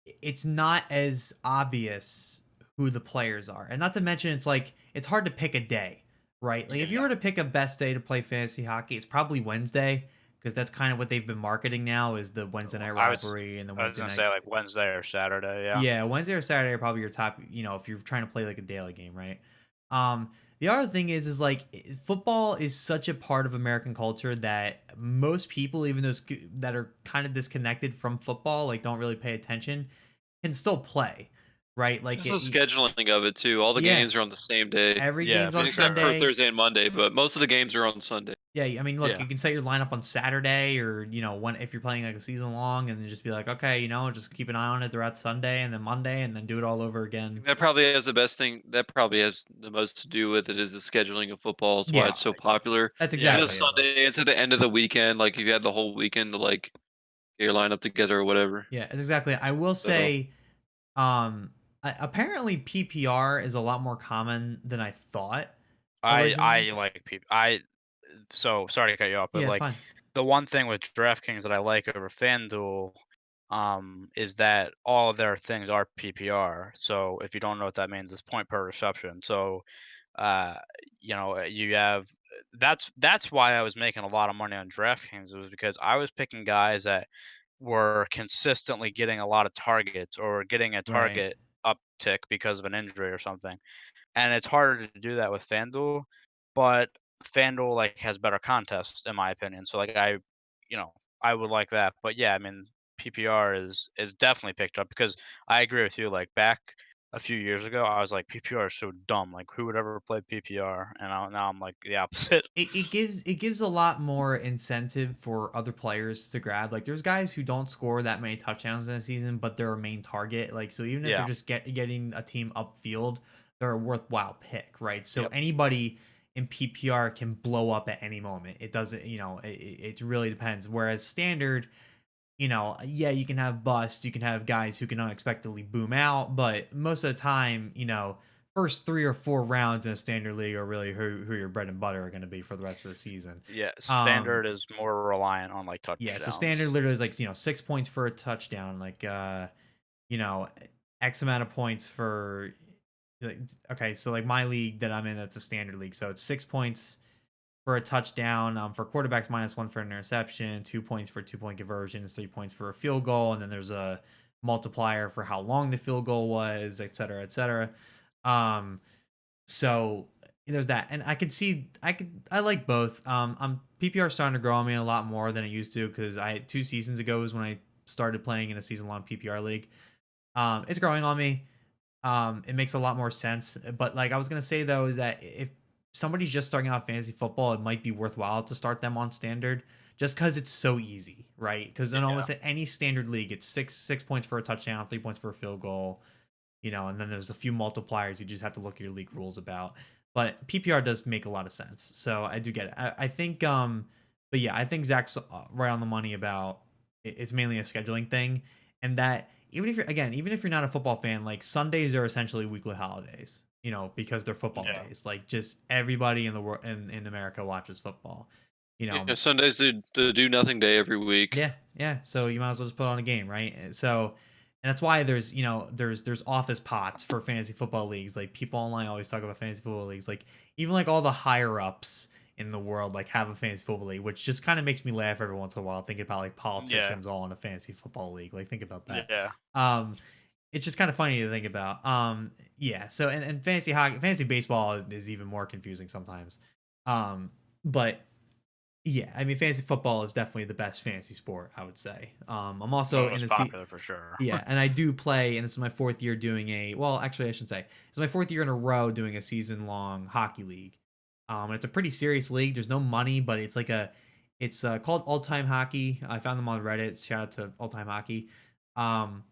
it's not as obvious who the players are. And not to mention it's like it's hard to pick a day, right? Like if you Yeah, were to pick a best day to play fantasy hockey, it's probably Wednesday because that's kind of what they've been marketing now is the Wednesday night I was rivalry and the I was Wednesday gonna night. say like Wednesday or Saturday. Yeah, Yeah, Wednesday or Saturday are probably your top, if you're trying to play like a daily game, right? The other thing is like football is such a part of American culture that most people, even those that are kind of disconnected from football, like don't really pay attention, can still play, right? Like Just the scheduling of it too. All the yeah, games are on the same day. every yeah, game's I for on mean, except for sure. Sunday. Thursday and Monday, but most of the games are on Sunday. Yeah, I mean, look, Yeah, you can set your lineup on Saturday or, when if you're playing like a season long and then just be like, okay, just keep an eye on it throughout Sunday and then Monday and then do it all over again. That probably has the best thing. That probably has the most to do with it is the scheduling of football. Is why Yeah, it's so popular. that's It's yeah, just exactly it though. Sunday. It's at the end of the weekend. Like if you had the whole weekend to like get your lineup together or whatever. Yeah, it's exactly. I will So say, apparently PPR is a lot more common than I thought originally. I like people. So sorry to cut you off, but Yeah, it's like fine. the one thing with DraftKings that I like over FanDuel, is that all of their things are PPR. So if you don't know what that means, it's point per reception. So uh, you have that's why I was making a lot of money on DraftKings was because I was picking guys that were consistently getting a lot of targets or getting a Right. target uptick because of an injury or something, and it's harder to do that with FanDuel, but FanDuel, like, has better contests in my opinion, so, like, you know, I would like that, but yeah, I mean, PPR is definitely picked up because I agree with you, like, back a few years ago, I was like, "PPR is so dumb, like, who would ever play PPR?" And now I'm like the opposite. It gives a lot more incentive for other players to grab. Like there's guys who don't score that many touchdowns in a season, but they're a main target. Like so even if they're Yeah, just getting a team upfield, they're a worthwhile pick, right? So yep, anybody in PPR can blow up at any moment. It doesn't, it really depends. Whereas standard, yeah, you can have busts, you can have guys who can unexpectedly boom out, but most of the time, first 3 or 4 rounds in a standard league are really who your bread and butter are going to be for the rest of the season. yeah, Um, standard is more reliant on, like, yeah, so standard touchdowns. literally is like 6 points for a touchdown, like you know, X amount of points for. Okay, so like my league that I'm in, that's a standard league, so it's 6 points for a touchdown. For quarterbacks, -1 for an interception, 2 points for 2 point conversions, 3 points for a field goal, and then there's a multiplier for how long the field goal was, et cetera, et cetera. Um, so there's that, and I like both. PPR starting to grow on me a lot more than it used to because I 2 seasons ago was when I started playing in a season long PPR league. It's growing on me. It makes a lot more sense. But like I was gonna say though, is that if somebody's just starting out fantasy football, it might be worthwhile to start them on standard just because it's so easy, right? Because in Yeah, almost any standard league, it's six points for a touchdown, 3 points for a field goal, and then there's a few multipliers you just have to look at your league rules about. But PPR does make a lot of sense, so I do get it. I think, but yeah, I think Zach's right on the money about it's mainly a scheduling thing, and that even if you're not a football fan, like Sundays are essentially weekly holidays, because they're football yeah, days. Like just everybody in the world in America watches football, you know. yeah, Sundays the do nothing day every week. Yeah, yeah. So you might as well just put on a game, right? So, and that's why there's there's office pots for fantasy football leagues. Like people online always talk about fantasy football leagues. Like even like all the higher ups in the world like have a fantasy football league, which just kind of makes me laugh every once in a while thinking about like yeah, politicians all in a fantasy football league. Like think about that. yeah. Um, it's just kind of funny to think about. Yeah. So and fantasy hockey, fantasy baseball is even more confusing sometimes. But yeah, I mean, fantasy football is definitely the best fantasy sport, I would say. I'm also in Most a popular for sure. yeah, and I do play, and this is my fourth year doing a well, actually, I shouldn't say it's my fourth year in a row doing a season long hockey league. And it's a pretty serious league. There's no money, but it's like it's called All Time Hockey. I found them on Reddit. Shout out to All Time Hockey. Um,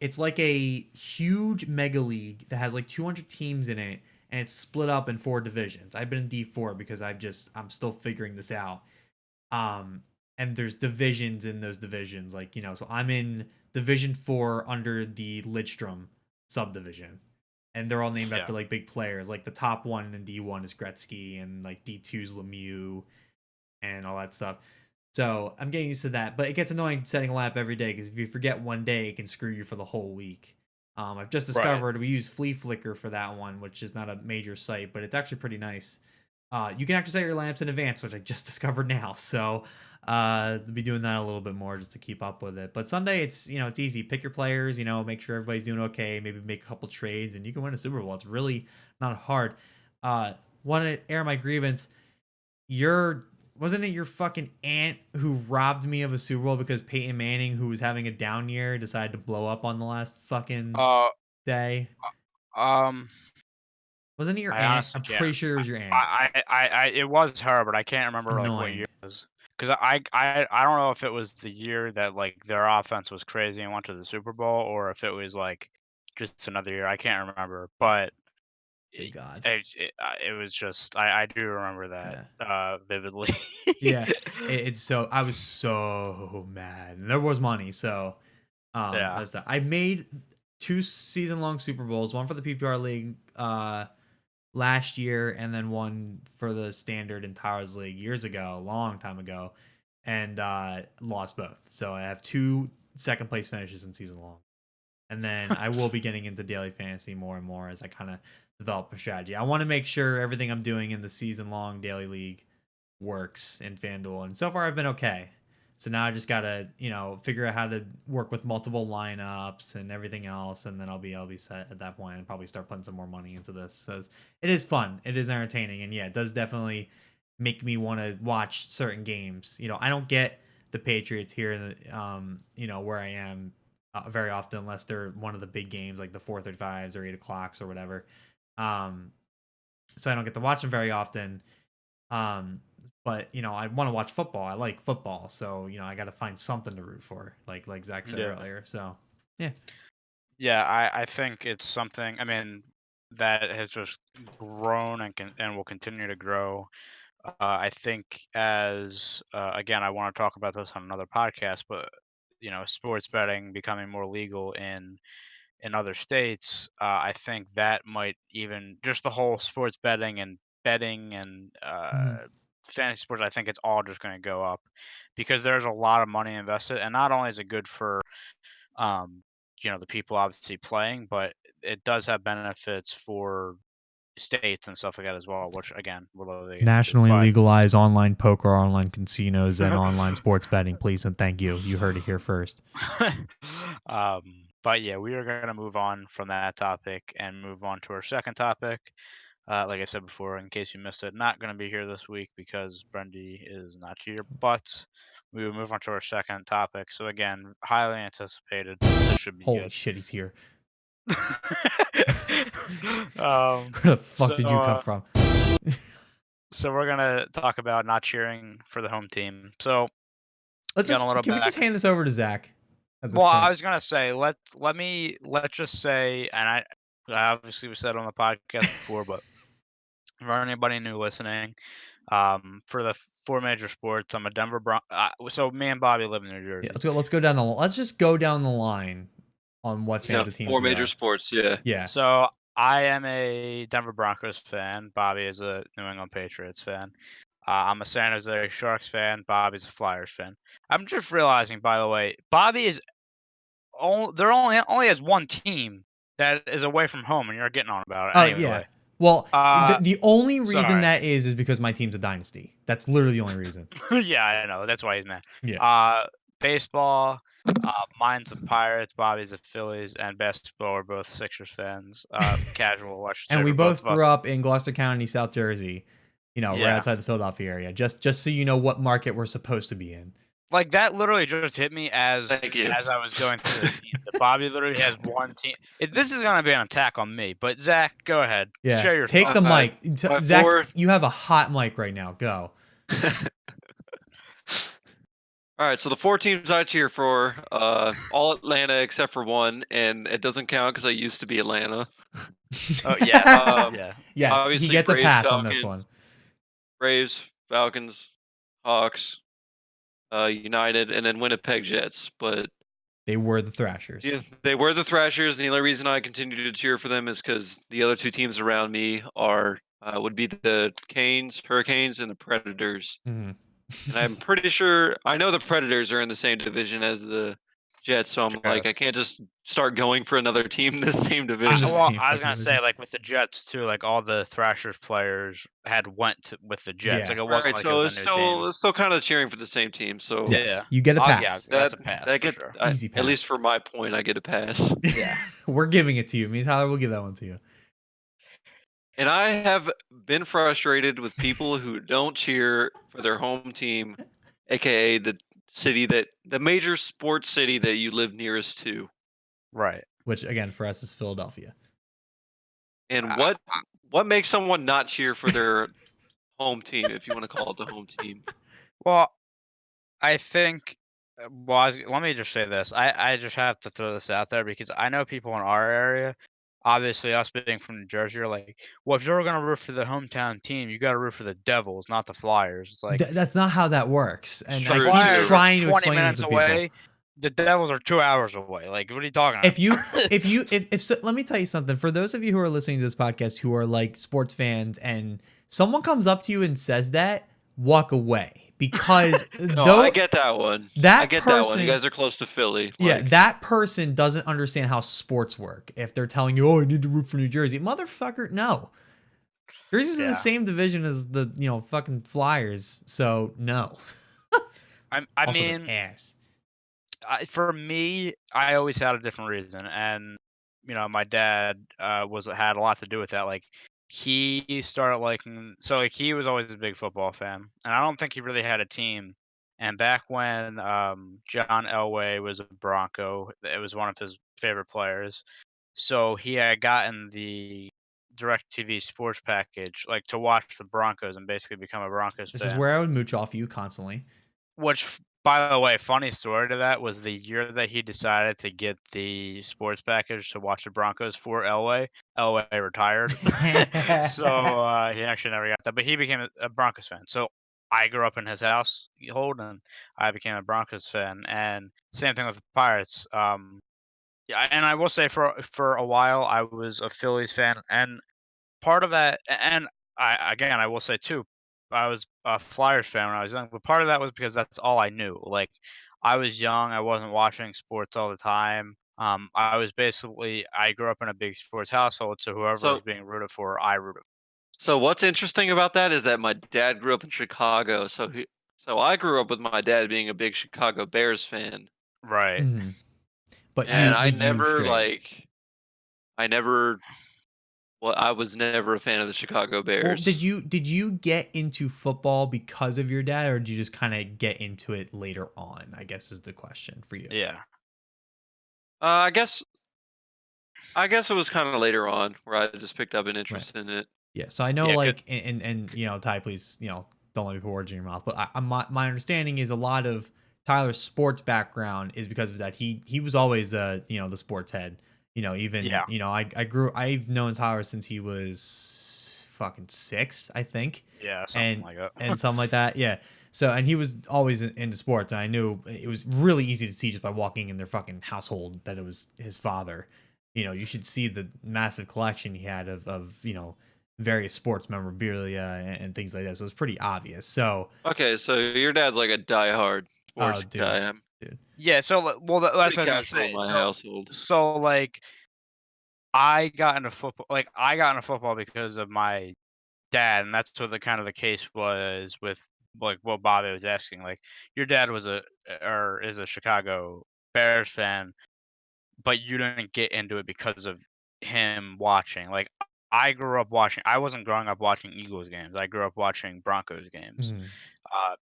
it's like a huge mega league that has like 200 teams in it, and it's split up in 4 divisions. I've been in D4 because I'm still figuring this out. Um, and there's divisions in those divisions, like so I'm in Division 4 under the Lidstrom subdivision, and they're all named Yeah. after like big players. Like the top one in D1 is Gretzky, and like D2 is Lemieux, and all that stuff. So I'm getting used to that, but it gets annoying setting a lap every day because if you forget one day, it can screw you for the whole week. I've just Right. discovered we use Flea Flicker for that one, which is not a major site, but it's actually pretty nice. You can actually set your lamps in advance, which I just discovered now. So I'll be doing that a little bit more just to keep up with it. But Sunday, it's easy. Pick your players. Make sure everybody's doing okay. Maybe make a couple trades, and you can win a Super Bowl. It's really not hard. Want to air my grievance? Wasn't it your fucking aunt who robbed me of a Super Bowl because Peyton Manning, who was having a down year, decided to blow up on the last fucking Uh, day? um, Wasn't it your I aunt? honestly I'm can't. pretty sure it was your aunt. It was her, but I can't remember like what year Annoying. it was. Because I don't know if it was the year that like their offense was crazy and went to the Super Bowl, or if it was like just another year. I can't remember, but Good God. it was just I do remember that Yeah. vividly. Yeah. It's so I was so mad. And there was money, so that Yeah. was that. I made 2 season long Super Bowls, one for the PPR league last year, and then one for the standard and Towers League years ago, a long time ago, and lost both. So I have 2 second place finishes in season long. And then I will be getting into daily fantasy more and more as I kind of develop a strategy. I want to make sure everything I'm doing in the season long daily league works in FanDuel, and so far I've been okay. So now I just gotta figure out how to work with multiple lineups and everything else, and then I'll be set at that point and probably start putting some more money into this. So it is fun, it is entertaining, and yeah, it does definitely make me want to watch certain games. I don't get the Patriots here in the where I am very often unless they're one of the big games like the 4:35s or 8 o'clocks or whatever. Um, so I don't get to watch them very often. But I want to watch football. I like football, so I got to find something to root for, like Zach said Yeah. earlier. So yeah, Yeah, I think it's something. I mean, that has just grown and will continue to grow. I think as again, I want to talk about this on another podcast, but sports betting becoming more legal in other states, I think that might even just the whole sports betting and hmm fantasy sports. I think it's all just going to go up because there's a lot of money invested, and not only is it good for um, the people obviously playing, but it does have benefits for states and stuff like that as well, which again we'll literally get into. nationally But legalize online poker, online casinos, and online sports betting, please and thank you. You heard it here first. um, but yeah, we are gonna move on from that topic and move on to our second topic. Like I said before, in case you missed it, not gonna be here this week because Brendy is not here, but we will move on to our second topic. So again, highly anticipated. This should be Holy good. shit, he's here. um, Where the fuck so did you come from? so we're gonna talk about not cheering for the home team. So got a little Can we just back. hand this over to Zach at this Well, I point? was gonna say let's just say, and I obviously we said on the podcast before, but for anybody new listening, for the 4 major sports, I'm a Denver so me and Bobby live in New Yeah, Jersey. let's go down the. Let's just go down the line on what Yeah, fantasy teams 4 we major are. sports. Yeah. Yeah. So I am a Denver Broncos fan. Bobby is a New England Patriots fan. I'm a San Jose Sharks fan. Bobby's a Flyers fan. I'm just realizing, by the way, Bobby is there only has one team that is away from home, and you're getting on about it Oh yeah. anyway. Well, Uh, the only reason sorry. that is because my team's a dynasty. That's literally the only reason. Yeah, I know. That's why he's mad. Yeah. baseball, mine's the Pirates, Bobby's the Phillies, and basketball we're both Sixers fans. Casual, I should say, And we for both both of us. grew up in Gloucester County, South Jersey. Right Yeah. outside the Philadelphia area. Just so you know what market we're supposed to be in. Like that literally just hit me as Thank you. I was going through the team. Bobby literally has one team. This is gonna be an attack on me, but Zach, go ahead. Yeah. Share your Take thoughts. the I- mic. my Zach, fourth- you have a hot mic right now. Go. All right, so the 4 teams I cheer for, all Atlanta except for one, and it doesn't count because I used to be Atlanta. Oh yes, yeah. Yes, he Obviously, gets a Braves, pass on this Falcons. one. Braves, Falcons, Hawks, United, and then Winnipeg Jets. But They were the Thrashers. yeah, they were the Thrashers, and the only reason I continue to cheer for them is because the other 2 teams around me are would be the Canes, Hurricanes, and the Predators. Mhm. And I'm pretty sure I know the Predators are in the same division as the Jets, so I'm like, I Jets. can't just start going for another team in the same I division. just- Well, same I was fucking gonna say, division. like with the Jets too, like all the Thrashers players had went with the Jets. Yeah. Like it wasn't Right, like so it it's was a new team. still kind of cheering for the same team. So Yeah. Yes, you get a Yeah, pass. that's a pass that for gets sure. Easy at pass. least for my point, I get a pass. Yeah. We're giving it to you. Me and Tyler will give that one to you. And I have been frustrated with people who don't cheer for their home team, aka the major sports city that you live nearest to. Right. Which again for us is Philadelphia. And what makes someone not cheer for their home team, if you want to call it the home team? Well, I think. Let me just say this. I just have to throw this out there because I know people in our area. Obviously, us being from New Jersey are like, well, if you're gonna root for the hometown team, you got to root for the Devils, not the Flyers. It's like That's not how that works. And True, I true. keep Flyers are trying to 20 explain this minutes to people. away. The Devils are 2 hours away. Like, what are you talking about? If so, let me tell you something. For those of you who are listening to this podcast who are like sports fans, and someone comes up to you and says that, walk away because No, though I get that one. that I get that one. person- You guys are close to Philly. yeah, Like, that person doesn't understand how sports work. If they're telling you, "Oh, I need to root for New Jersey," motherfucker, no. Jersey's in the Yeah. same division as the fucking Flyers, so no. I Also, they're mean, ass. for me, I always had a different reason, and my dad had a lot to do with that. Like, he started liking, so like he was always a big football fan, and I don't think he really had a team. And back when John Elway was a Bronco, it was one of his favorite players. So he had gotten the DirecTV sports package, like to watch the Broncos and basically become a Broncos This fan. is where I would mooch off you constantly. Which, by the way, funny story to that was the year that he decided to get the sports package to watch the Broncos for Elway. Elway retired, so he actually never got that. But he became a Broncos fan. So I grew up in his house, and I became a Broncos fan. And same thing with the Pirates. Yeah, and I will say for a while I was a Phillies fan, and part of that, and I will say too, I was a Flyers fan when I was young, but part of that was because that's all I knew. Like, I was young, I wasn't watching sports all the time. I grew up in a big sports household, so whoever was So being rooted for, I rooted. so what's interesting about that is that my dad grew up in Chicago, so I grew up with my dad being a big Chicago Bears fan. Right. Mhm. But And you I was never a fan of the Chicago Well, Bears. did you get into football because of your dad, or did you just kind of get into it later on? I guess is the question for you. Yeah. I guess it was kind of later on where I just picked up an interest in it. Yeah. So I know, Yeah, like, and Ty, please, don't let me put words in your mouth. But my understanding is a lot of Tyler's sports background is because of that. He was always the sports head. Yeah. I've known Tyler since he was fucking 6, I think. Yeah, something and like that. and something like that. Yeah. So, and he was always into sports, and I knew it was really easy to see just by walking in their fucking household that it was his father. You should see the massive collection he had of various sports memorabilia and things like that. So it's pretty obvious. So, Okay, so your dad's like a diehard sports dude, guy. dude. Yeah, so that's what I was Pretty gonna casual say. in my So, household. so like I got into football. Like, I got into football because of my dad, and that's what the case was with like what Bobby was asking. Like your dad was is a Chicago Bears fan, but you didn't get into it because of him watching. Like I grew up watching. I wasn't growing up watching Eagles games. I grew up watching Broncos games Mhm.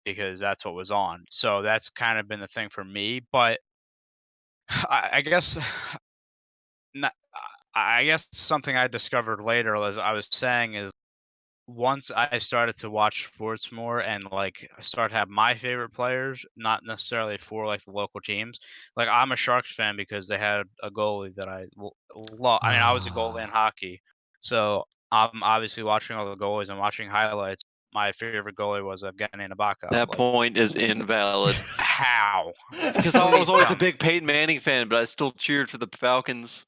because that's what was on. So that's kind of been the thing for me. But I guess not, I guess something I discovered later, as I was saying, is once I started to watch sports more and like start to have my favorite players, not necessarily for like the local teams. Like I'm a Sharks fan because they had a goalie that I love. I mean, I was a goalie in Ah. hockey, so I'm obviously watching all the goalies and watching highlights. My favorite goalie was Evgeny Nabokov. That Like point is invalid. how? Because I was Please always tell a me. big Peyton Manning fan, but I still cheered for the Falcons.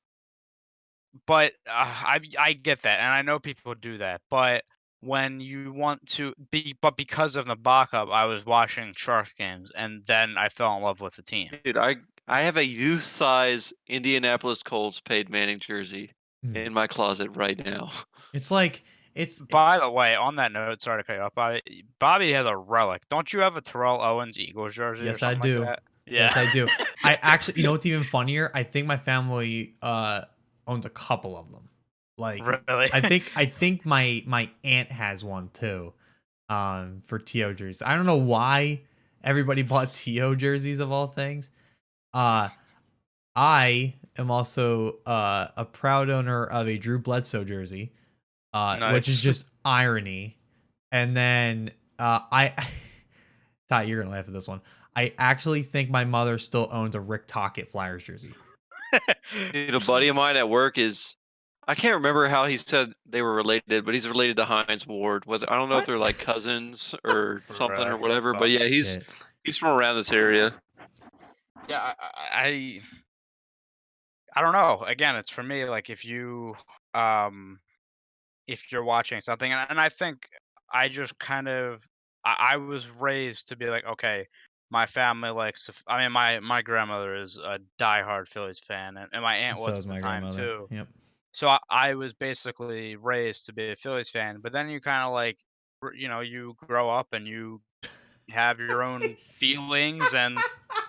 But, I get that, and I know people do that, but when you want to be but because of the Nabokov, I was watching Sharks games, and then I fell in love with the team. Dude, I have a youth size Indianapolis Colts Peyton Manning jersey Mhm. in my closet right now. It's like it's By the way, on that note, sorry to cut you off, Bobby has a relic. Don't you have a Terrell Owens Eagles jersey or yes, I something like do. that? Yeah. Yes, I do. I actually, you know what's even funnier? I think my family owns a couple of them. Like Really? I think my aunt has one too. For TO jerseys. I don't know why everybody bought TO jerseys of all things. Uh I am also a proud owner of a Drew Bledsoe jersey, which is Nice. just irony. And then I Ty, you're gonna laugh at this one. I actually think my mother still owns a Rick Tocchet Flyers jersey. Dude, a buddy of mine at work is I can't remember how he said they were related, but he's related to Heinz Ward. Was I don't know if What? they're like cousins or something or Right, whatever, that's but yeah, awesome. Shit. he's from around this area. Yeah, I don't know. Again, it's for me, like, um if you're watching something and I think I just kind of I was raised to be like, okay, my family likes I mean my grandmother is a diehard Phillies fan and my aunt So was is at the my time grandmother. too. Yep. So I was basically raised to be a Phillies fan, but then you kind of like you grow up and you have your own feelings and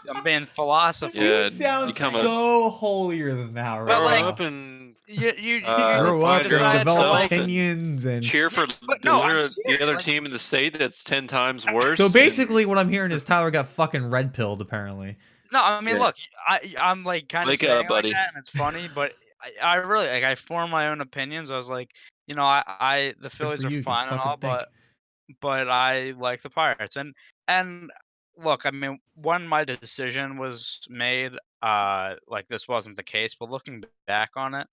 I'm being You Yeah, sound become a philosophy. so holier than thou But right grow like up now. and You grow you find up your and own decide to develop self like and opinions and cheer for but no, I'm the serious. other Like team in the state that's 10 times so worse. And basically what I'm hearing is Tyler got fucking red pilled apparently. no, I mean, yeah, look, I'm like kind of wake saying up, it like buddy. that, and it's funny, but I really like I form my own opinions. I was like, the Good for Phillies are you. You can fine and fucking all, think. but I like the Pirates. And look, I mean, when my decision was made, like this wasn't the case, but looking back on it,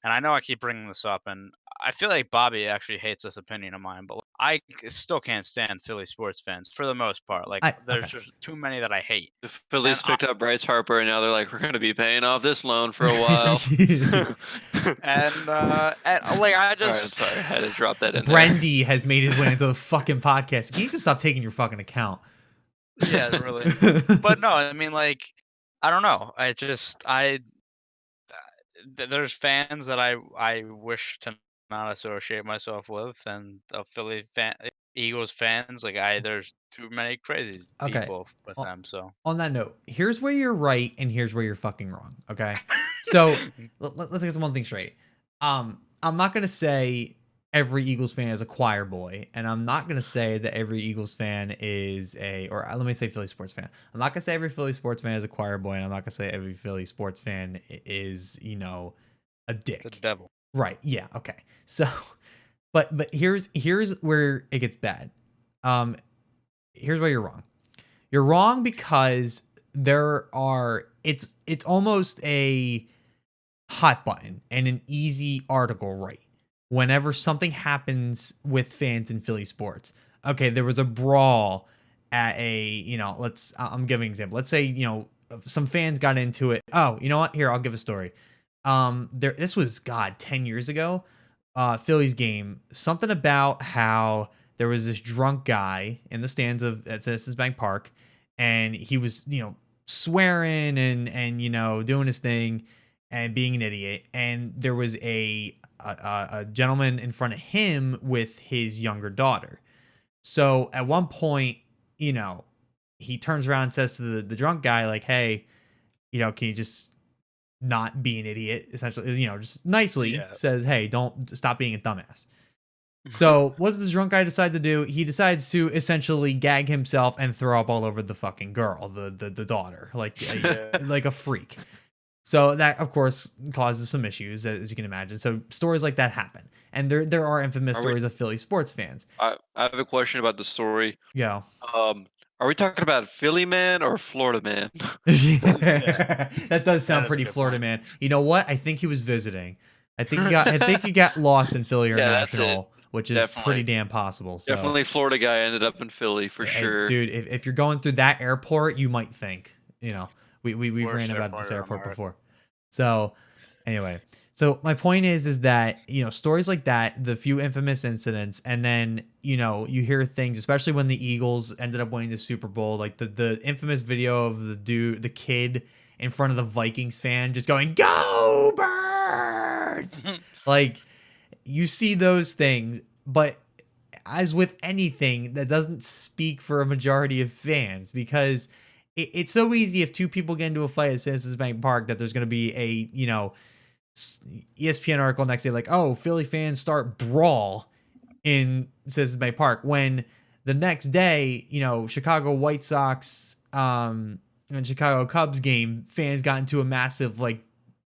and I know I keep bringing this up, and I feel like Bobby actually hates this opinion of mine, but still can't stand Philly sports fans for the most part. Like, I there's okay. just too many that I hate, The and Phillies picked up Bryce Harper, and now they're like, we're going to be paying off this loan for a while. like I All right, I'm just sorry, I had to drop that in there. Brendy has made his way into the fucking podcast. He needs to stop taking your fucking account. yeah, really. But no, I mean, like, I don't know. There's fans that I wish to not associate myself with, and Eagles fans, like there's too many crazy Okay. people with o- them. So On that note, here's where you're right and here's where you're fucking wrong. Okay. So let's get one thing straight. I'm not gonna say every Eagles fan is a choir boy, and I'm not gonna say that every Eagles fan is let me say Philly sports fan. I'm not gonna say every Philly sports fan is a choir boy, and I'm not gonna say every Philly sports fan is a the dick. devil. Right. Yeah. Okay. So, but here's where it gets bad. Um, here's where you're wrong. You're wrong because it's almost a hot button and an easy article write whenever something happens with fans in Philly sports. Okay, there was a brawl at I'm giving an example. Let's say, some fans got into it. Oh, you know what? Here, I'll give a story. This was 10 years ago. Phillies game. Something about how there was this drunk guy in the stands at Citizens Bank Park, and he was, swearing and doing his thing and being an idiot. And there was a gentleman in front of him with his younger daughter. So at one point, you know, he turns around and says to the drunk guy, like, hey, can you just not be an idiot? Essentially, just nicely Yeah. says, hey, don't stop being a dumbass. So what does the drunk guy decide to do? He decides to essentially gag himself and throw up all over the fucking girl, the daughter, like like a freak. So that, of course, causes some issues, as you can imagine. So stories like that happen, and there are infamous stories of Philly sports fans. I have a question about the story. Yeah. Are we talking about Philly man or Florida man? That does sound That is a pretty good Florida point. man. You know what? I think he was visiting. I think he got lost in Philly Yeah, that's it. International, which is pretty Definitely. damn possible. So, Definitely Florida guy ended up in Philly for sure. dude, if you're going through that airport, you might think, we've Worst ran about airport this in airport America. before. So, anyway, so my point is that stories like that, the few infamous incidents, and then you hear things, especially when the Eagles ended up winning the Super Bowl, like the infamous video of the kid in front of the Vikings fan just going "Go Birds!" Like, you see those things, but as with anything, that doesn't speak for a majority of fans, because it's so easy if two people get into a fight at Citizens Bank Park that there's going to be a ESPN article next day like, oh, Philly fans start brawl in Citizens Bank Park, when the next day, Chicago White Sox and Chicago Cubs game, fans got into a massive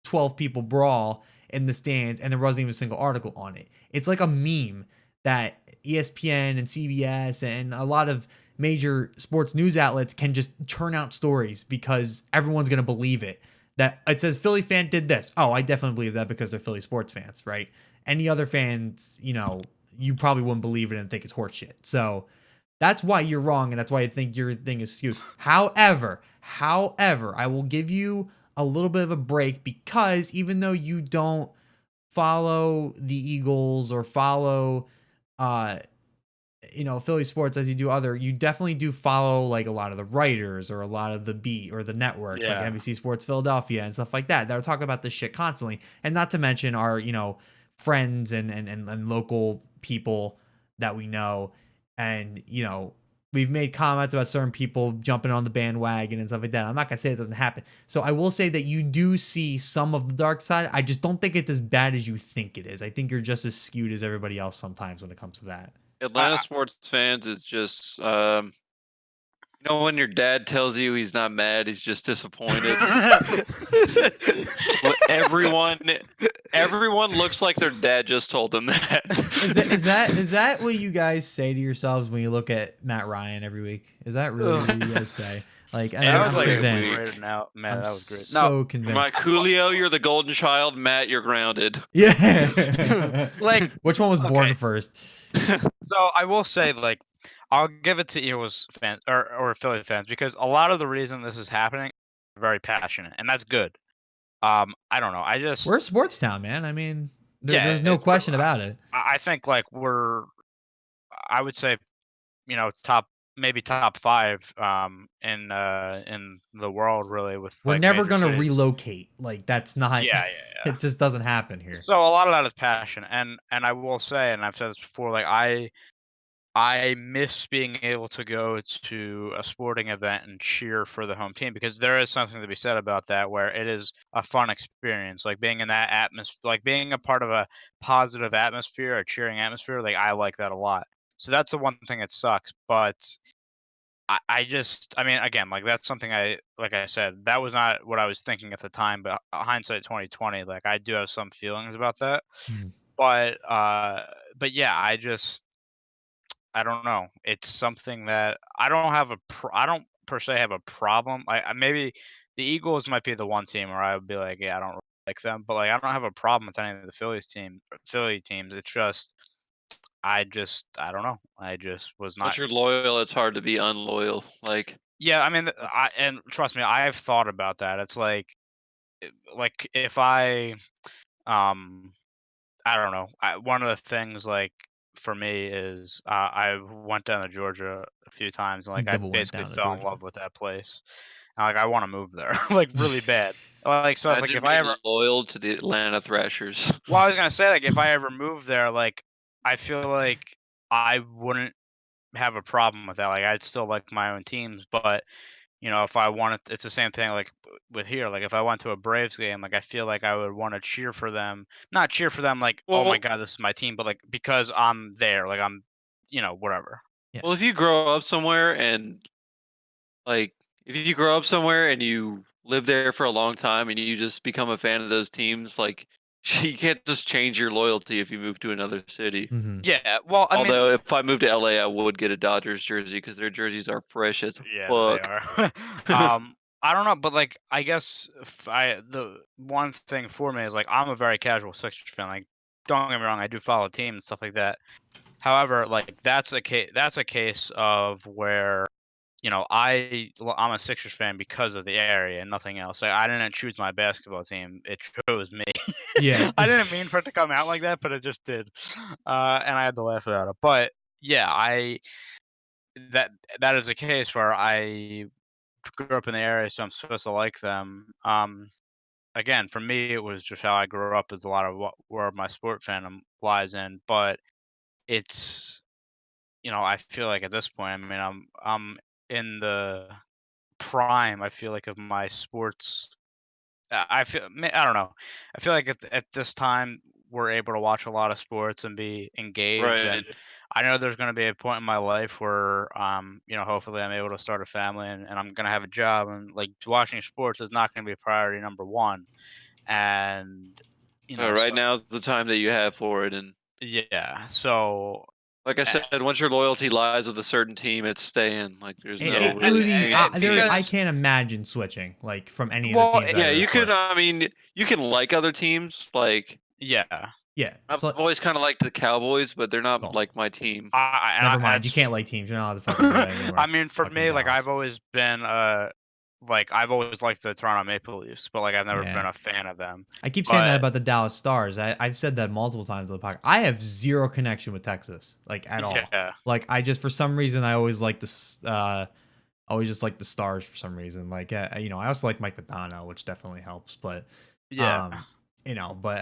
12 people brawl in the stands, and there wasn't even a single article on it. It's like a meme that ESPN and CBS and a lot of major sports news outlets can just churn out stories because everyone's going to believe it. That it says Philly fan did this. Oh, I definitely believe that because they're Philly sports fans, right? Any other fans, you probably wouldn't believe it and think it's horseshit. So that's why you're wrong, and that's why I think your thing is skewed. However, I will give you a little bit of a break, because even though you don't follow the Eagles or follow Philly sports as you do you definitely do follow like a lot of the writers or a lot of the beat or the networks like Yeah. NBC Sports Philadelphia and stuff like that are talking about this shit constantly. And not to mention our, friends and local people that we know. And, we've made comments about certain people jumping on the bandwagon and stuff like that. I'm not going to say it doesn't happen. So I will say that you do see some of the dark side. I just don't think it's as bad as you think it is. I think you're just as skewed as everybody else sometimes when it comes to that. Atlanta sports fans is just when your dad tells you he's not mad, he's just disappointed. everyone looks like their dad just told them that. Is that what you guys say to yourselves when you look at Matt Ryan every week? Is that really what you guys say? Like, That was I'm like convinced. rated out. Man, I'm that was great. so convinced. Mike Julio, you're the golden child. Matt, you're grounded. Yeah. Like, which one was born okay. first? So I will say, like, I'll give it to Eagles fans or Philly fans, because a lot of the reason this is happening are very passionate, and that's good. I don't know. We're a sports town, man. I mean, there's no it's- question about it. I think like I would say, maybe top 5 in the world, really, with We're like never major gonna cities. relocate. Like, that's not. Yeah. It just doesn't happen here. So a lot of that is passion, and I will say, and I've said this before, like I miss being able to go to a sporting event and cheer for the home team, because there is something to be said about that, where it is a fun experience, like being in that atmosphere, like being a part of a positive atmosphere, a cheering atmosphere. Like, I like that a lot. So that's the one thing that sucks, but I mean, again, like, that's something like I said, that was not what I was thinking at the time, but hindsight 2020, like, I do have some feelings about that. Mhm. But yeah, I don't know. It's something that I don't have I don't per se have a problem. Maybe the Eagles might be the one team where I would be like, yeah, I don't really like them, but like, I don't have a problem with any of the Philly teams. It's just I don't know. I just was Once not. you're loyal, it's hard to be unloyal. Like, Yeah, I mean, that's and trust me, I have thought about that. It's like if um I don't know. One of the things, like, for me is I went down to Georgia a few times, and like I Devil went basically down to fell in Georgia. love with that place. And, like, I want to move there, like, really bad. Like, so it's like, imagine if I being ever, loyal to the Atlanta Thrashers. well, I was gonna say, like, if I ever moved there, like, I feel like I wouldn't have a problem with that. Like I'd still like my own teams, but if I wanted, it's the same thing like with here. Like if I went to a Braves game, like I feel like I would want to cheer for them, not cheer for them like, oh my Well, god, this is my team, but like because I'm there, like I'm, whatever. Yeah. well, if you grow up somewhere and like if you grow up somewhere and you live there for a long time and you just become a fan of those teams, like you can't just change your loyalty if you move to another city. Mm-hmm. Yeah, well, I mean, Although if I moved to LA, I would get a Dodgers jersey because their jerseys are fresh as yeah, they fuck. are. I don't know, but like I guess the one thing for me is like I'm a very casual Sixers fan. Like, don't get me wrong, I do follow teams and stuff like that. However, like that's a case of where I'm a Sixers fan because of the area and nothing else. Like, I didn't choose my basketball team; it chose me. Yeah. I didn't mean for it to come out like that, but it just did, and I had to laugh about it. But yeah, that that is a case where I grew up in the area, so I'm supposed to like them. Again, for me, it was just how I grew up. Is a lot of where my sport fandom lies in, but it's I feel like at this point, I mean, I'm in the prime. I feel like of my sports. I don't know. I feel like at this time we're able to watch a lot of sports and be engaged. Right. And I know there's going to be a point in my life where, hopefully I'm able to start a family and I'm going to have a job and like watching sports is not going to be priority number one. And Right so now is the time that you have for it, and yeah, so like I uh, said, once your loyalty lies with a certain team, it's staying. Like there's It, no it, it would really be changing there. teams. I because can't imagine switching like from any of the well, teams I Yeah, root you can. for. I mean, you can like other teams. Like yeah, Yeah. I've So always kind of liked the Cowboys, but they're not well, like my team. never and mind. You it's can't like teams. You're not allowed to fucking do that I anymore. mean, for Fucking me, like I've Dallas. always been like I've always liked the Toronto Maple Leafs, but like I've never Yeah. been a fan of them. I keep saying that But about the Dallas Stars. I've said that multiple times on the podcast. I have zero connection with Texas, like at all. yeah, Like I just for some reason I always like always just like the Stars for some reason. Like I also like Mike Madonna, which definitely helps. But yeah, but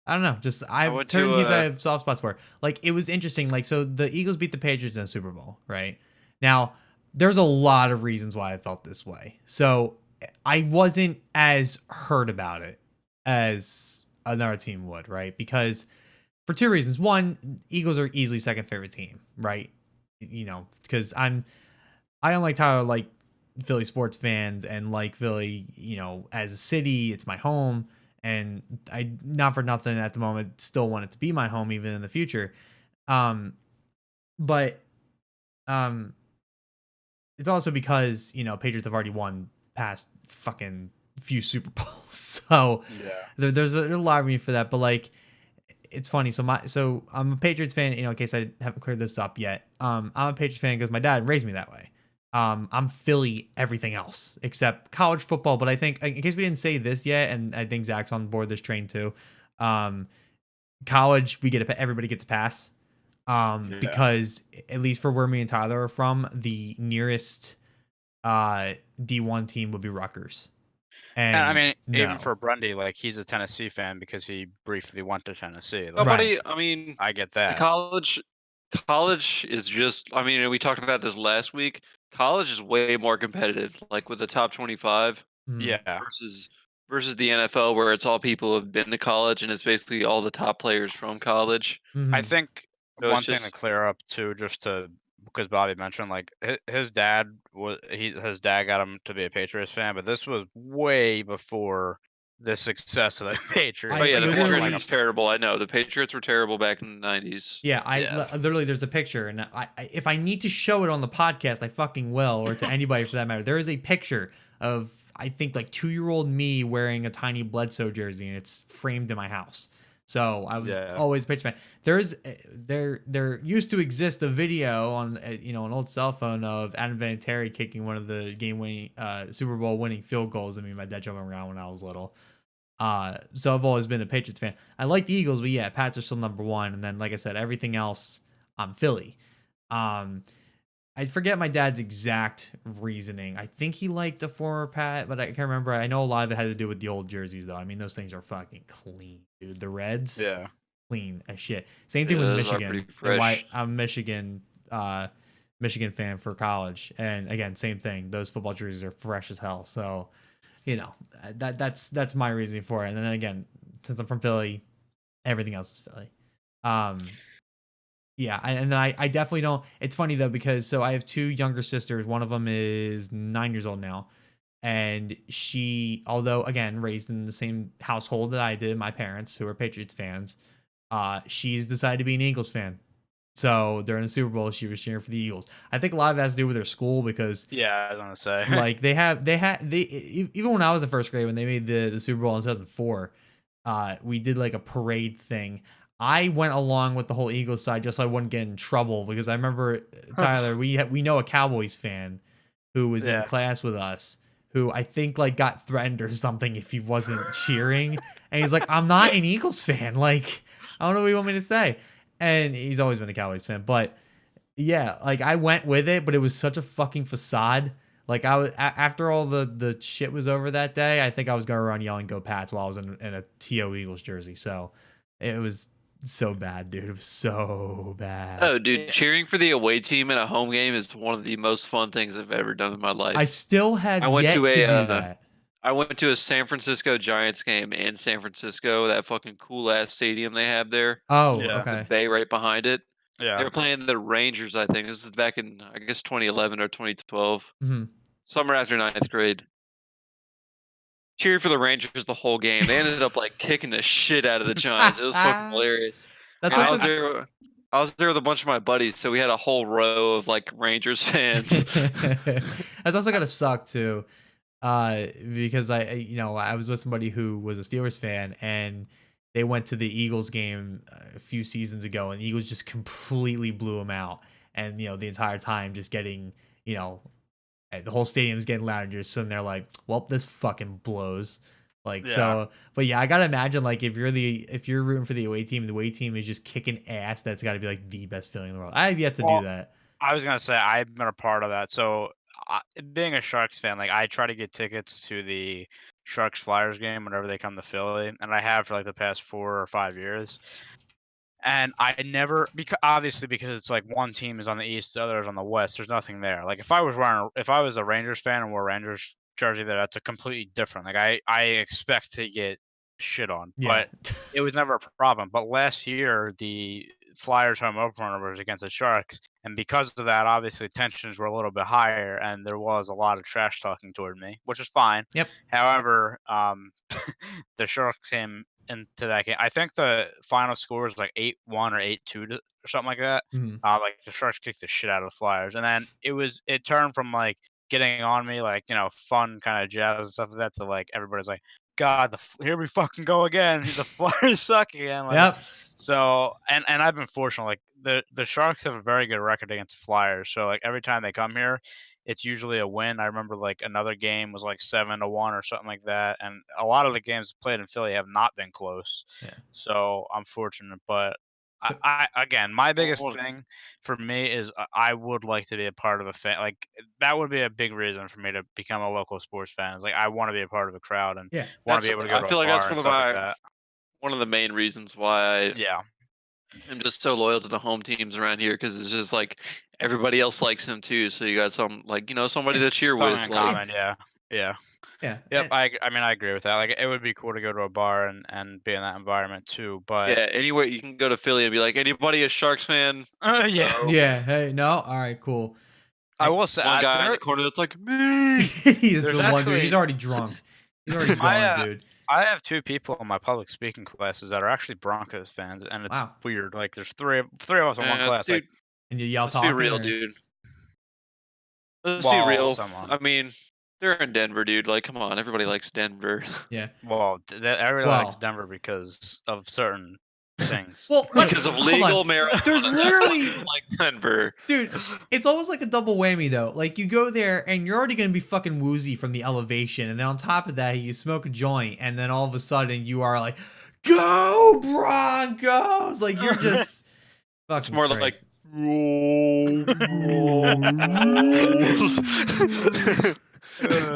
I don't know. Just I I've went certain to teams I have soft spots for. Like it was interesting. Like so the Eagles beat the Patriots in the Super Bowl, right? Now there's a lot of reasons why I felt this way. So I wasn't as hurt about it as another team would, right? Because for two reasons. One, Eagles are easily second favorite team, right? Because I unlike Tyler like Philly sports fans and like Philly, as a city, it's my home. And I not for nothing at the moment still want it to be my home even in the future. Um but um it's also because, Patriots have already won past fucking few Super Bowls. So yeah. there's a lot of me for that. But like it's funny. So I'm a Patriots fan, in case I haven't cleared this up yet. I'm a Patriots fan because my dad raised me that way. I'm Philly everything else except college football. But I think in case we didn't say this yet, and I think Zach's on board this train too. Um, college everybody gets a pass. Yeah. Because at least for where me and Tyler are from, the nearest D1 team would be Rutgers. And I And mean, even no, for Brendy, like he's a Tennessee fan because he briefly went to Tennessee. Like right. Nobody. I mean, I get the that. college is just. I mean, and we talked about this last week. College is way more competitive. Like with the top 25 Mhm, Yeah, versus the NFL, where it's all people who have been to college, and it's basically all the top players from college. I mhm. think So it's one thing to just clear up too, just to because Bobby mentioned like his dad his dad got him to be a Patriots fan, but this was way before the success of the Oh I Patriots. yeah, Like the it wasn't Patriots like literally a was terrible. I know the Patriots were terrible back in the 90s. Yeah, yeah. literally there's a picture, and if I need to show it on the podcast, I fucking will, or to anybody for that matter. There is a picture of I think like 2-year-old me wearing a tiny Bledsoe jersey, and it's framed in my house. So I was Yeah. always a Patriots fan. There used to exist a video on an old cell phone of Adam Vinatieri kicking one of the game winning Super Bowl winning field goals. I mean, my dad jumping around when I was little. So I've always been a Patriots fan. I like the Eagles, but yeah, Pats are still number one. And then, like I said, everything else, I'm Philly. Um, I forget my dad's exact reasoning. I think he liked a former Pat, but I can't remember. I know a lot of it had to do with the old jerseys, though. I mean, those things are fucking clean, dude. The Reds, Yeah. clean as shit. Same Yeah, thing with those are pretty Michigan. And why fresh. I'm Michigan Michigan fan for college, and again, same thing. Those football jerseys are fresh as hell. So, that's my reasoning for it. And then again, since I'm from Philly, everything else is Philly. Yeah, and then I definitely don't. It's funny though because so I have two younger sisters. One of them is 9 years old now, and she, although again raised in the same household that I did, my parents who are Patriots fans, she's decided to be an Eagles fan. So during the Super Bowl, she was cheering for the Eagles. I think a lot of it has to do with her school because Yeah, I was gonna say. like even when I was in first grade when they made the Super Bowl in 2004, we did like a parade thing. I went along with the whole Eagles side just so I wouldn't get in trouble because I remember Tyler, we know a Cowboys fan who was in Yeah. class with us who I think like got threatened or something if he wasn't cheering, and he's like, I'm not an Eagles fan, like I don't know what you want me to say, and he's always been a Cowboys fan, but yeah, like I went with it, but it was such a fucking facade. Like I was after all the shit was over that day, I think I was going around yelling "Go Pats" while I was in a TO Eagles jersey. So it was so bad, dude. It was so bad. Oh, dude, Yeah. cheering for the away team in a home game is one of the most fun things I've ever done in my life. I still have I went yet to to a do that. I went to a San Francisco Giants game in San Francisco, that fucking cool ass stadium they have there, Oh, Yeah. the okay. bay right behind it. They Yeah. were playing the Rangers, I think. This is back in I guess 2011 or 2012, Hmm. summer after ninth grade. Cheering for the Rangers the whole game. They ended up like kicking the shit out of the Giants. It was fucking hilarious. That's And I, also I I was there with a bunch of my buddies, so we had a whole row of like Rangers fans. that's also gotta suck too. Because I was with somebody who was a Steelers fan and they went to the Eagles game a few seasons ago and the Eagles just completely blew them out, and the entire time just getting the whole stadium's getting loud and you're sitting there like, well, this fucking blows. Like yeah. so, but yeah, I gotta imagine like if you're rooting for the away team, the away team is just kicking ass. That's got to be like the best feeling in the world. I have yet to do Well, that. I was gonna say I've been a part of that. So, being a Sharks fan, like I try to get tickets to the Sharks Flyers game whenever they come to Philly, and I have for like the past 4 or 5 years. And I never, because obviously because it's like one team is on the east, the other is on the west. There's nothing there. Like if I was a Rangers fan and wore a Rangers jersey, there, that's a completely different. Like I expect to get shit on, Yeah. but it was never a problem. But last year the Flyers home opener was against the Sharks, and because of that, obviously tensions were a little bit higher, and there was a lot of trash talking toward me, which is fine. Yep. However, the Sharks came into that game. I think the final score was like 8-1 or 8-2 or something like that. Mhm. Like the Sharks kicked the shit out of the Flyers, and then it turned from like getting on me, like fun kind of jabs and stuff like that, to like everybody's like, God, here we fucking go again. The Flyers suck again. Like Yep. so, and I've been fortunate. Like the Sharks have a very good record against the Flyers. So like every time they come here, it's usually a win. I remember like another game was like 7-1 or something like that, and a lot of the games played in Philly have not been close. Yeah. So I'm fortunate, but So- I again, my biggest Well, thing for me is I would like to be a part of a fan. Like that would be a big reason for me to become a local sports fan. Is like I want to be a part of a crowd and Yeah. want to that's be able to go I to a feel like that's bar and stuff like that. one of the main reasons why Yeah, I'm just so loyal to the home teams around here because it's just like everybody else likes them too. So you got some like somebody Yeah. to cheer something with. in Like common. Yeah, yeah. Yeah. Yep, I mean, I agree with that. Like, it would be cool to go to a bar and be in that environment too, but yeah, anywhere you can go to Philly and be like, anybody a Sharks fan? yeah, No. Yeah. Hey. No. All right. Cool. I will say One guy in the corner that's like me. He's there's the one dude. He's actually already drunk. He's already I gone, dude. I have two people in my public speaking classes that are actually Broncos fans, and it's Wow. weird. Like, there's three of us in one class. Like, Dude, And you yell let's be talking real, or dude. Let's be well, real. someone, I mean, they're in Denver, dude. Like, come on, everybody likes Denver. yeah. everybody likes Well. Denver because of certain things. Well, let's Because of hold on. legal marijuana. There's That's why literally, you like Denver. dude, it's almost like a double whammy though. Like you go there and you're already gonna be fucking woozy from the elevation, and then on top of that, you smoke a joint, and then all of a sudden you are like, "Go Broncos!" Like you're just fucking. It's more like Christ.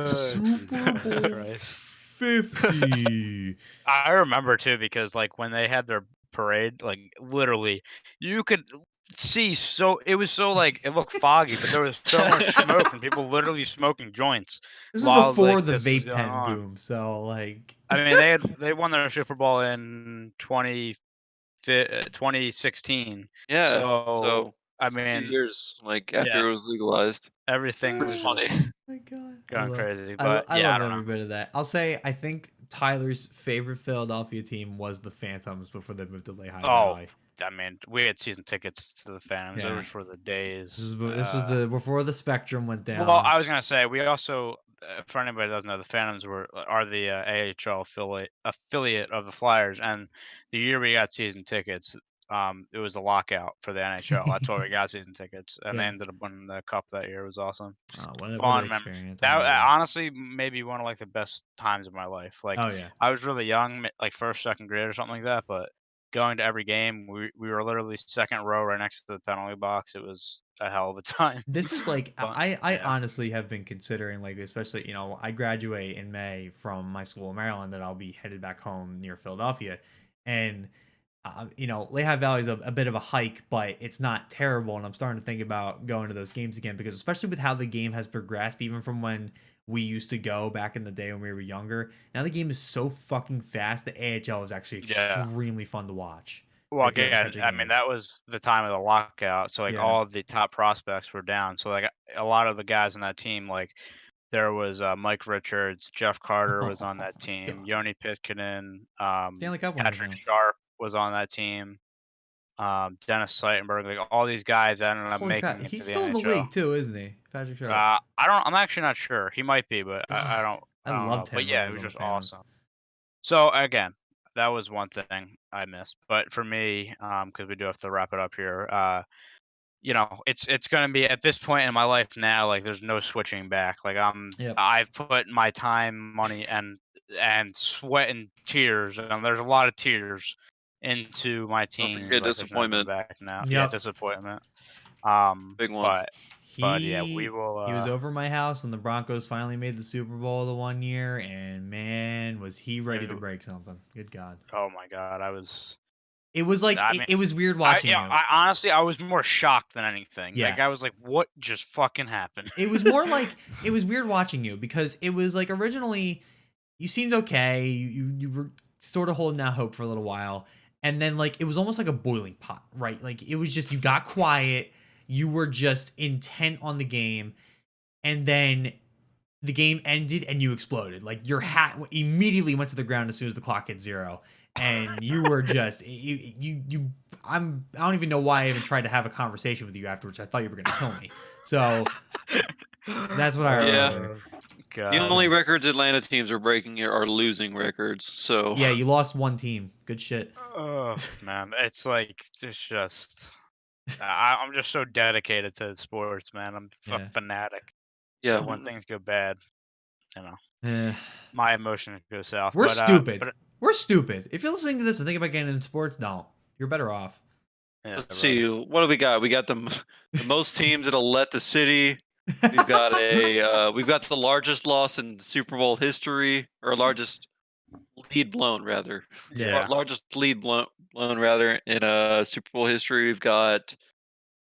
Super Bowl Christ. 50. I remember too because like when they had their parade, like literally, you could see. So it was so like it looked foggy, but there was so much smoke and people literally smoking joints This was while before like the this was vape going pen on. boom, so like. I mean, they won their Super Bowl in 2016. Yeah. So So I it's 2 mean, years like yeah, after it was legalized. everything Pretty was funny. just My God, going crazy. I, But I yeah, I love don't know. every bit of that. I'll say I think Tyler's favorite Philadelphia team was the Phantoms before they moved to Lehigh Oh, Valley. I mean, we had season tickets to the Phantoms. Yeah, Those were the days. this was the before the Spectrum went Well, down. I was gonna say we also, for anybody that doesn't know, the Phantoms are the AHL affiliate of the Flyers, and the year we got season tickets, it was a lockout for the NHL. That's why we got season tickets, and they Yeah. ended up winning the cup that year. It was awesome. Just What an fun memory. experience! I That remember that. honestly maybe one of like the best times of my life. Like Oh yeah. I was really young, like first, second grade or something like that, but going to every game, we were literally second row right next to the penalty box. It was a hell of a time. This is like But I yeah. honestly have been considering, like, especially, I graduate in May from my school in Maryland, that I'll be headed back home near Philadelphia, and Lehigh Valley is a bit of a hike, but it's not terrible, and I'm starting to think about going to those games again, because especially with how the game has progressed, even from when we used to go back in the day when we were younger, now the game is so fucking fast. The AHL is actually Yeah. extremely fun to watch Well, if you ever again, catch a I mean, game. that was the time of the lockout, so, like, Yeah. all of the top prospects were down, so, like, a lot of the guys on that team, like, there was, Mike Richards, Jeff Carter was on Oh that my team, God. Yoni Pitkanen, Stanley Cup winners Patrick now. Sharp was on that team, Dennis Seidenberg, like, all these guys ended up Holy making crap. it to He's the still in the NHL. league too, isn't he? Patrick Sharp. I'm actually not sure, he might be, but I don't I I don't know, loved but him when he yeah, it was was on the just Phantoms. awesome. So again, that was one thing I missed. But for me, because we do have to wrap it up here, it's gonna be at this point in my life now, like there's no switching back. Like Yep. I've put my time, money, and sweat and tears, and there's a lot of tears into my Don't teams. forget Like there's no going disappointment. back now. Yeah, Yep. disappointment. Big one. But yeah, we will. He was over my house when the Broncos finally made the Super Bowl the one year, and man, was he ready to break something. Good God. Oh my God, I was. It was like I it, mean, it was weird watching yeah, you. I honestly, I was more shocked than anything. Yeah. Like I was like, "What just fucking happened?" It was more like it was weird watching you, because it was like originally you seemed okay. You were sort of holding out hope for a little while, and then like it was almost like a boiling pot, right? Like it was just, you got quiet, you were just intent on the game, and then the game ended and you exploded. Like your hat immediately went to the ground as soon as the clock hit zero, and you were just I don't even know why I even tried to have a conversation with you afterwards. I thought you were gonna kill me. So that's what I Yeah. remember. The God. only records Atlanta teams are breaking are losing records. So Yeah, you lost one team. Good shit. Oh man, it's like it's just I'm just so dedicated to sports, man. I'm a Yeah. fanatic. So yeah, when things go bad, you know, Eh. my emotions go south. We're stupid. But We're stupid. If you're listening to this and think about getting into sports, don't. You're better off. yeah, let's right. see. What do we got? We got the most teams that'll let the city. We've got the largest loss in Super Bowl history, or largest lead blown rather. Yeah. Largest lead blown rather in Super Bowl history. We've got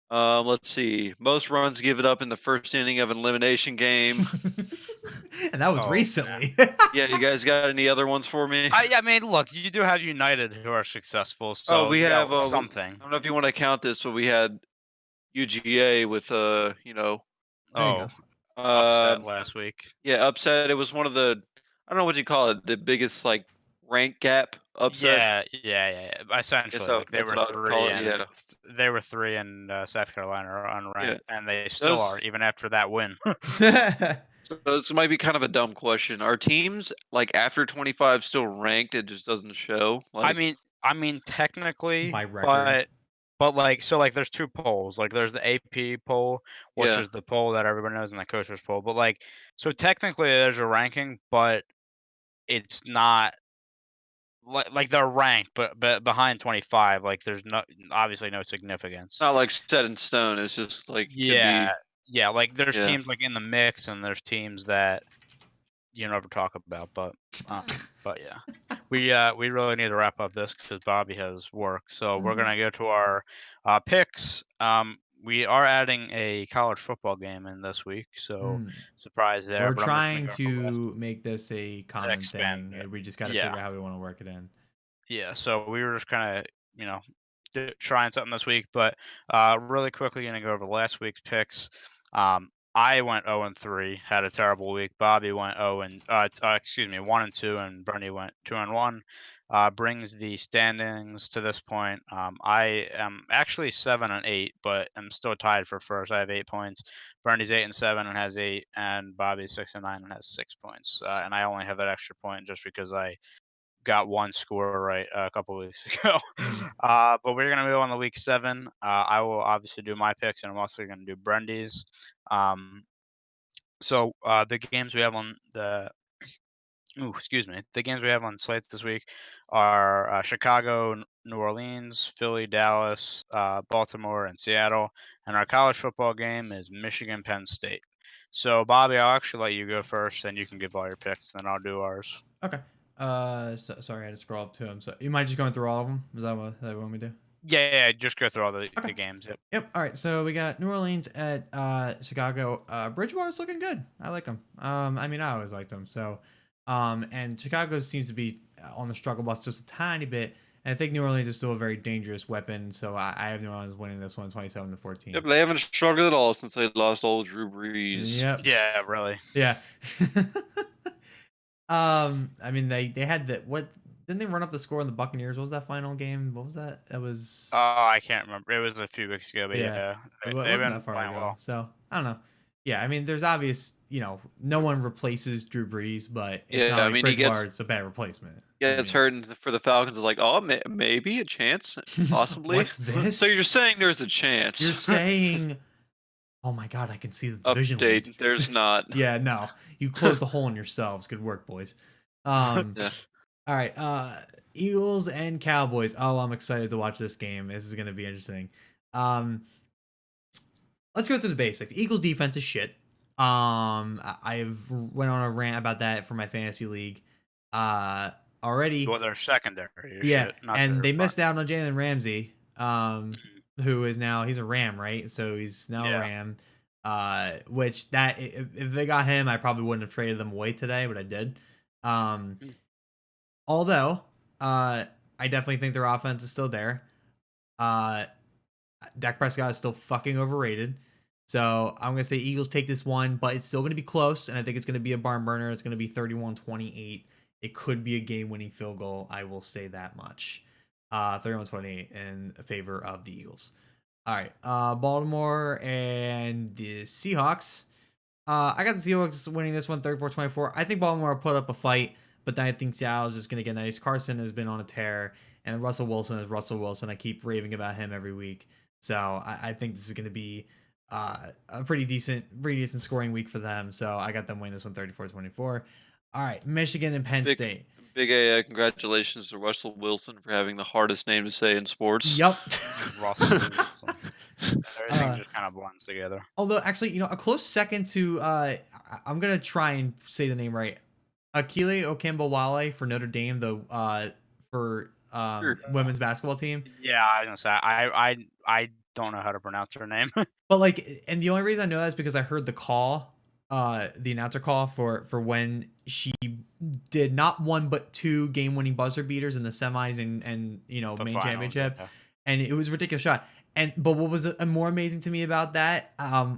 let's see, most runs given up in the first inning of an elimination game. And that was Oh man. recently. Yeah, you guys got any other ones for me? I mean, look, you do have United who are successful, Oh, so we you have. got I something. don't know if you want to count this, but we had UGA with There you Oh, go. upset um, last week. yeah, upset. It was one of the, I don't know what you call it, the biggest like rank gap upset. Yeah. Essentially, like That's what I would call it. Yeah, they were 3 and South Carolina are yeah. unranked, and they still Those are even after that win. so this might be kind of a dumb question. Are teams like after 25 still ranked? It just doesn't show. I Like, mean, I mean technically, By record. but like so like there's two polls. Like there's the AP poll, which yeah, is the poll that everybody knows, and the coaches poll. But like so technically there's a ranking, but it's not like they're ranked, but behind 25, like there's no obviously no significance. not like set in stone. It's just like could Yeah, be. yeah. Like there's Yeah, teams like in the mix, and there's teams that you never talk about. But yeah. we really need to wrap up this because Bobby has work. So we're Mhm. gonna go to our picks. We are adding a college football game in this week, so Mm. surprise there. We're But I'm just gonna trying go over the list to make this a and common expand thing, it. and we just got to Yeah. figure out how we want to work it in. Yeah, so we were just kind of, you know, trying something this week, but really quickly gonna go over last week's picks. I went 0 and 3, had a terrible week. Bobby went 0 and excuse me, 1 and 2, and Brendy went 2 and 1. Brings the standings to this point. I am actually 7 and 8, but I'm still tied for first. I have 8 points. Brendy's 8 and 7 and has 8, and Bobby's 6 and 9 and has 6 points. And I only have that extra point just because I got one score right a couple weeks ago. Mm. But we're gonna move on to week 7. I will obviously do my picks, and I'm also gonna do Brendy's. The games we have on the excuse me, the games we have on slates this week are Chicago, New Orleans, Philly, Dallas, Baltimore, and Seattle. And our college football game is Michigan, Penn State. So, Bobby, I'll actually let you go first, and you can give all your picks, then I'll do ours. Okay. Sorry, I had to scroll up to him. So you mind just going through all of them? Is that what you want me to do? Yeah, just go through all Okay. the games. Yep. Yep. All right. So we got New Orleans at Chicago. Bridgewater's looking good. I like him. I mean, I always liked him. So, and Chicago seems to be on the struggle bus just a tiny bit. And I think New Orleans is still a very dangerous weapon. So I have New Orleans winning this one, 27-14. Yep, they haven't struggled at all since they lost old Drew Brees. Yep. Yeah, really. Yeah. I mean, they had that. What didn't they run up the score in the Buccaneers? What was that final game? What was that? That was Oh, I can't remember. It was a few weeks ago, but yeah. yeah, It they've wasn't been that far playing ago. well. So I don't know. Yeah, I mean, there's obvious. No one replaces Drew Brees, but it's Yeah, not I like mean, he Bridgewater's a bad replacement. gets hurt for the Falcons. Is like, oh, maybe a chance, possibly. What's this? So you're saying there's a chance? You're saying, oh my god, I can see the division lead. Update. There's not. Yeah, no, you closed the hole in yourselves. Good work, boys. Yeah. All right, Eagles and Cowboys. Oh, I'm excited to watch this game. This is gonna be interesting. Let's go through the basics. Eagles defense is shit. I've went on a rant about that for my fantasy league. Already. Well, their secondary is Yeah, shit, not and their they front. missed out on Jalen Ramsey, Mhm. who is now he's a Ram, right? So he's now a Yeah. Ram. Which that if they got him, I probably wouldn't have traded them away today, but I did. Um, Mm. although, I definitely think their offense is still there. Uh, Dak Prescott is still fucking overrated. So I'm going to say Eagles take this one, but it's still going to be close, and I think it's going to be a barn burner. It's going to be 31-28. It could be a game-winning field goal. I will say that much. 31-28 in favor of the Eagles. All right, Baltimore and the Seahawks. I got the Seahawks winning this one 34-24. I think Baltimore will put up a fight, but then I think Seattle's just going to get nice. Carson has been on a tear, and Russell Wilson is Russell Wilson. I keep raving about him every week. So I think this is going to be a pretty decent scoring week for them. So I got them winning this one 34-24. All right, Michigan and Penn State. Big congratulations to Russell Wilson for having the hardest name to say in sports. Yup. Russell Wilson. Everything just kind of blends together. Although, actually, a close second to I'm gonna try and say the name right. Akile Okambawale for Notre Dame, the for Sure. women's basketball team. Yeah, I was gonna say I don't know how to pronounce her name. But and the only reason I know that is because I heard the announcer call for when she did not one but two game-winning buzzer beaters in the semis and The main finals, championship, yeah. and it was a ridiculous shot. But what was more amazing to me about that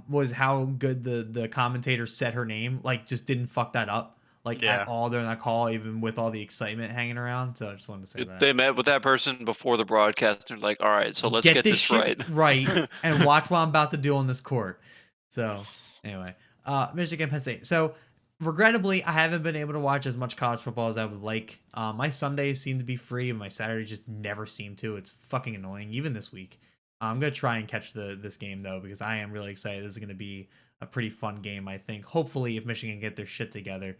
was how good the commentator said her name, like just didn't fuck that up Yeah. at all during that call, even with all the excitement hanging around. So I just wanted to say that. They met with that person before the broadcast and they're like, all right, so let's get this shit right and watch what I'm about to do on this court. So anyway, Michigan, Penn State. So regrettably, I haven't been able to watch as much college football as I would like. My Sundays seem to be free, and my Saturdays just never seem to. It's fucking annoying, even this week. I'm gonna try and catch this game though, because I am really excited. This is gonna be a pretty fun game, I think. Hopefully, if Michigan get their shit together.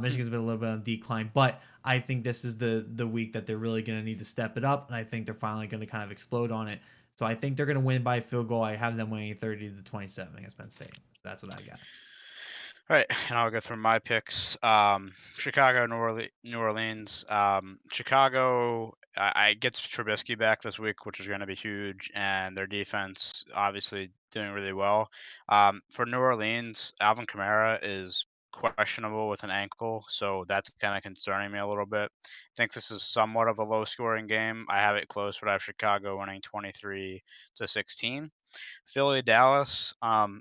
Michigan's been a little bit on decline, but I think this is the week that they're really gonna need to step it up, and I think they're finally gonna kind of explode on it. So I think they're gonna win by a field goal. I have them winning 30-27 against Penn State. So that's what I got. All right, and I'll go through my picks. Chicago, New Orleans. Chicago, I get Trubisky back this week, which is going to be huge, and their defense obviously doing really well. For New Orleans, Alvin Kamara is questionable with an ankle, so that's kind of concerning me a little bit. I think this is somewhat of a low-scoring game. I have it close, but I have Chicago winning 23-16. Philly, Dallas.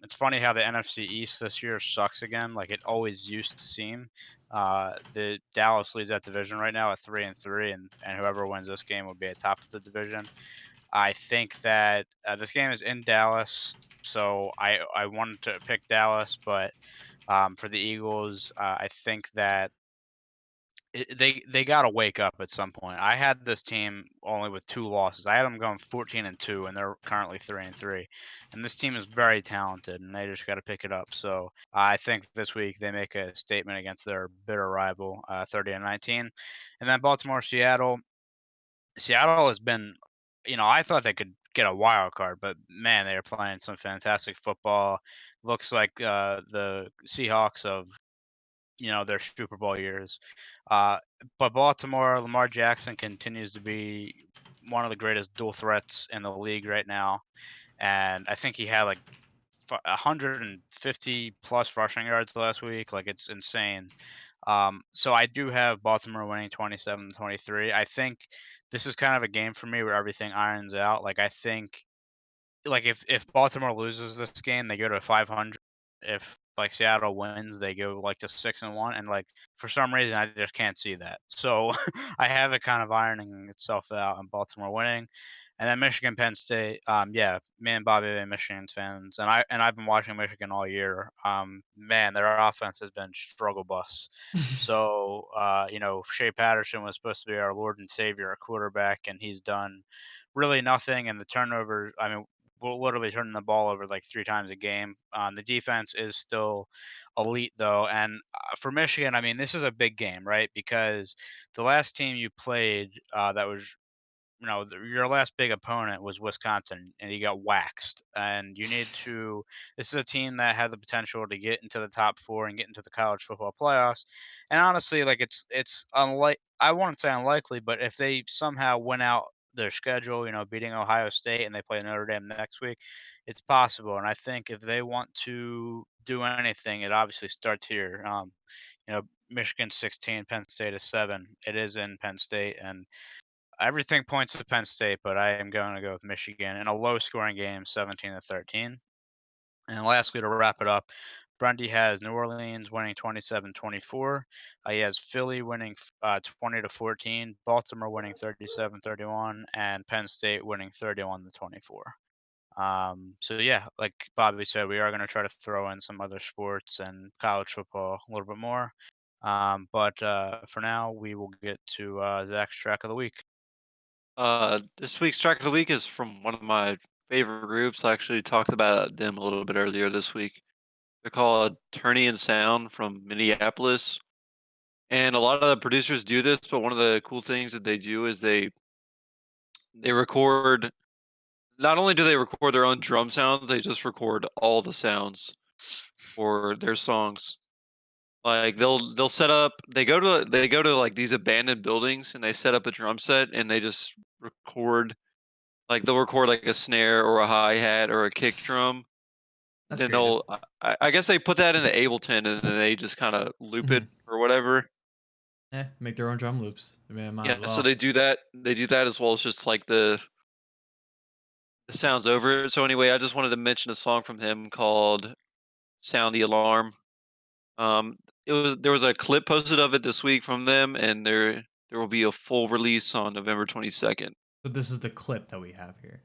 It's funny how the NFC East this year sucks again, like it always used to seem. The Dallas leads that division right now at 3-3, and whoever wins this game will be at top of the division. I think that this game is in Dallas, so I wanted to pick Dallas, but for the Eagles, I think that they got to wake up at some point. I had this team only with 2 losses. I had them going 14-2, and they're currently 3-3. And this team is very talented, and they just got to pick it up. So I think this week they make a statement against their bitter rival, 30-19. And then Baltimore, Seattle. Seattle has been, I thought they could get a wild card, but man, they are playing some fantastic football. Looks like the Seahawks of their Super Bowl years. Uh, but Baltimore, Lamar Jackson continues to be one of the greatest dual threats in the league right now, and I think he had like 150 plus rushing yards last week. Like it's insane. So I do have Baltimore winning 27-23. I think this is kind of a game for me where everything irons out. Like I think like if Baltimore loses this game, they go to 500. If like Seattle wins, they go like to 6-1, and like for some reason I just can't see that. So I have it kind of ironing itself out and Baltimore winning. And then Michigan, Penn State. Yeah, me and Bobby are Michigan fans, and I've been watching Michigan all year. Man, their offense has been struggle bus. So Shea Patterson was supposed to be our Lord and Savior at quarterback, and he's done really nothing. And the turnovers, I mean, we're literally turning the ball over like 3 times a game. The defense is still elite though, and for Michigan, I mean, this is a big game, right? Because the last team you played that was your last big opponent was Wisconsin, and you got waxed. And you need to. This is a team that had the potential to get into the top 4 and get into the college football playoffs. And honestly, like it's unlike I wouldn't say unlikely, but if they somehow win out their schedule, beating Ohio State and they play Notre Dame next week, it's possible. And I think if they want to do anything, it obviously starts here. Michigan 16, Penn State is 7. It is in Penn State, and everything points to Penn State, but I am going to go with Michigan in a low-scoring game, 17-13. And lastly, to wrap it up, Brendy has New Orleans winning 27-24. He has Philly winning 20-14, Baltimore winning 37-31, and Penn State winning 31-24. So yeah, like Bobby said, we are going to try to throw in some other sports and college football a little bit more. But for now, we will get to Zach's track of the week. This week's track of the week is from one of my favorite groups. I actually talked about them a little bit earlier this week. They're called Ternion Sound from Minneapolis. And a lot of the producers do this, but one of the cool things that they do is they record. Not only do they record their own drum sounds, they just record all the sounds for their songs. Like they'll set up. They go to like these abandoned buildings and they set up a drum set and they just record. Like they'll record like a snare or a hi hat or a kick drum. That's Then creative. I guess they put that in the Ableton and then they just kind of loop it Mhm. or whatever. Yeah, make their own drum loops. I mean, might Yeah, as so well. they do that. They do that as well as just like the sounds over it. So anyway, I just wanted to mention a song from him called "Sound the Alarm." Um, there was a clip posted of it this week from them, and there will be a full release on November 22nd. So this is the clip that we have here.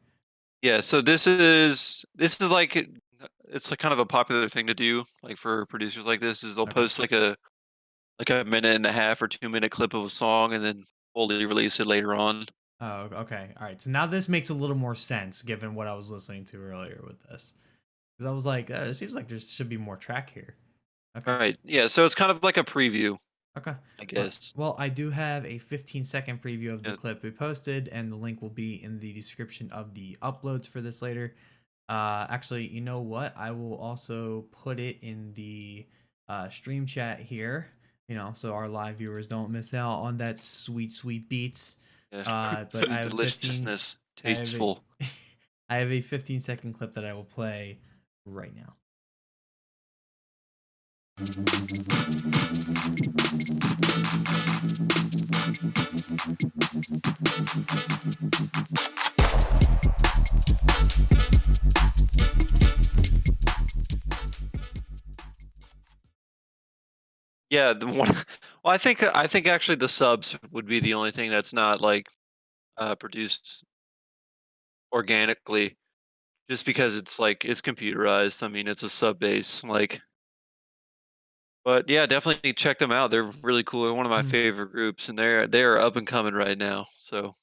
Yeah, so this is like it's like kind of a popular thing to do, like for producers like this, is they'll Okay. post like a minute and a half or 2 minute clip of a song and then fully release it later on. Oh, okay. All right. So now this makes a little more sense given what I was listening to earlier with this. Because I was like, it seems like there should be more track here. All Okay. right, yeah, so it's kind of like a preview, Okay. I Well, guess. well, I do have a 15-second preview of the Yeah. clip we posted, and the link will be in the description of the uploads for this later. Actually, you know what? I will also put it in the stream chat here. So our live viewers don't miss out on that sweet beats. Yeah. But Food I have 15. deliciousness, I have a, tasteful. I have a 15-second clip that I will play right now. Yeah, the one. Well, I think actually the subs would be the only thing that's not like produced organically, just because it's computerized. I mean, it's a sub base. But yeah, definitely check them out. They're really cool. They're one of my Mhm. favorite groups, and they're up and coming right now. So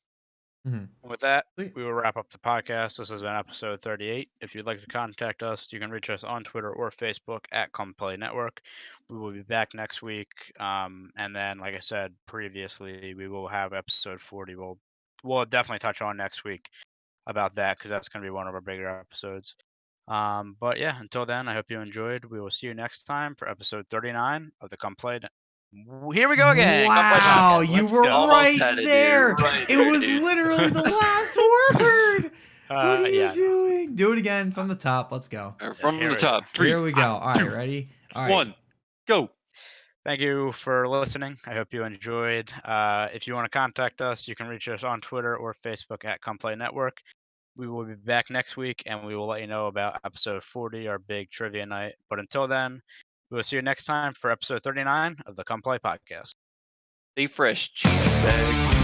With that, Sweet. we will wrap up the podcast. This has been episode 38. If you'd like to contact us, you can reach us on Twitter or Facebook at Come Play Network. We will be back next week. And then, like I said previously, we will have episode 40. We'll definitely touch on next week about that because that's going to be one of our bigger episodes. But yeah, until then, I hope you enjoyed. We will see you next time for episode 39 of the Come Play. Here we go again. Come Play Wow, Podcast. you Let's were go. Almost right had it, dude. there. Right It there, was dude. literally the last word. What are you Yeah. doing? Do it again from the top. Let's go. From Here the we go. top. 3, Here we go. All right, 2, ready? All right. 1, go. Thank you for listening. I hope you enjoyed. If you want to contact us, you can reach us on Twitter or Facebook at Come Play Network. We will be back next week, and we will let you know about episode 40, our big trivia night. But until then, we will see you next time for episode 39 of the Come Play Podcast. Stay fresh, cheese bags.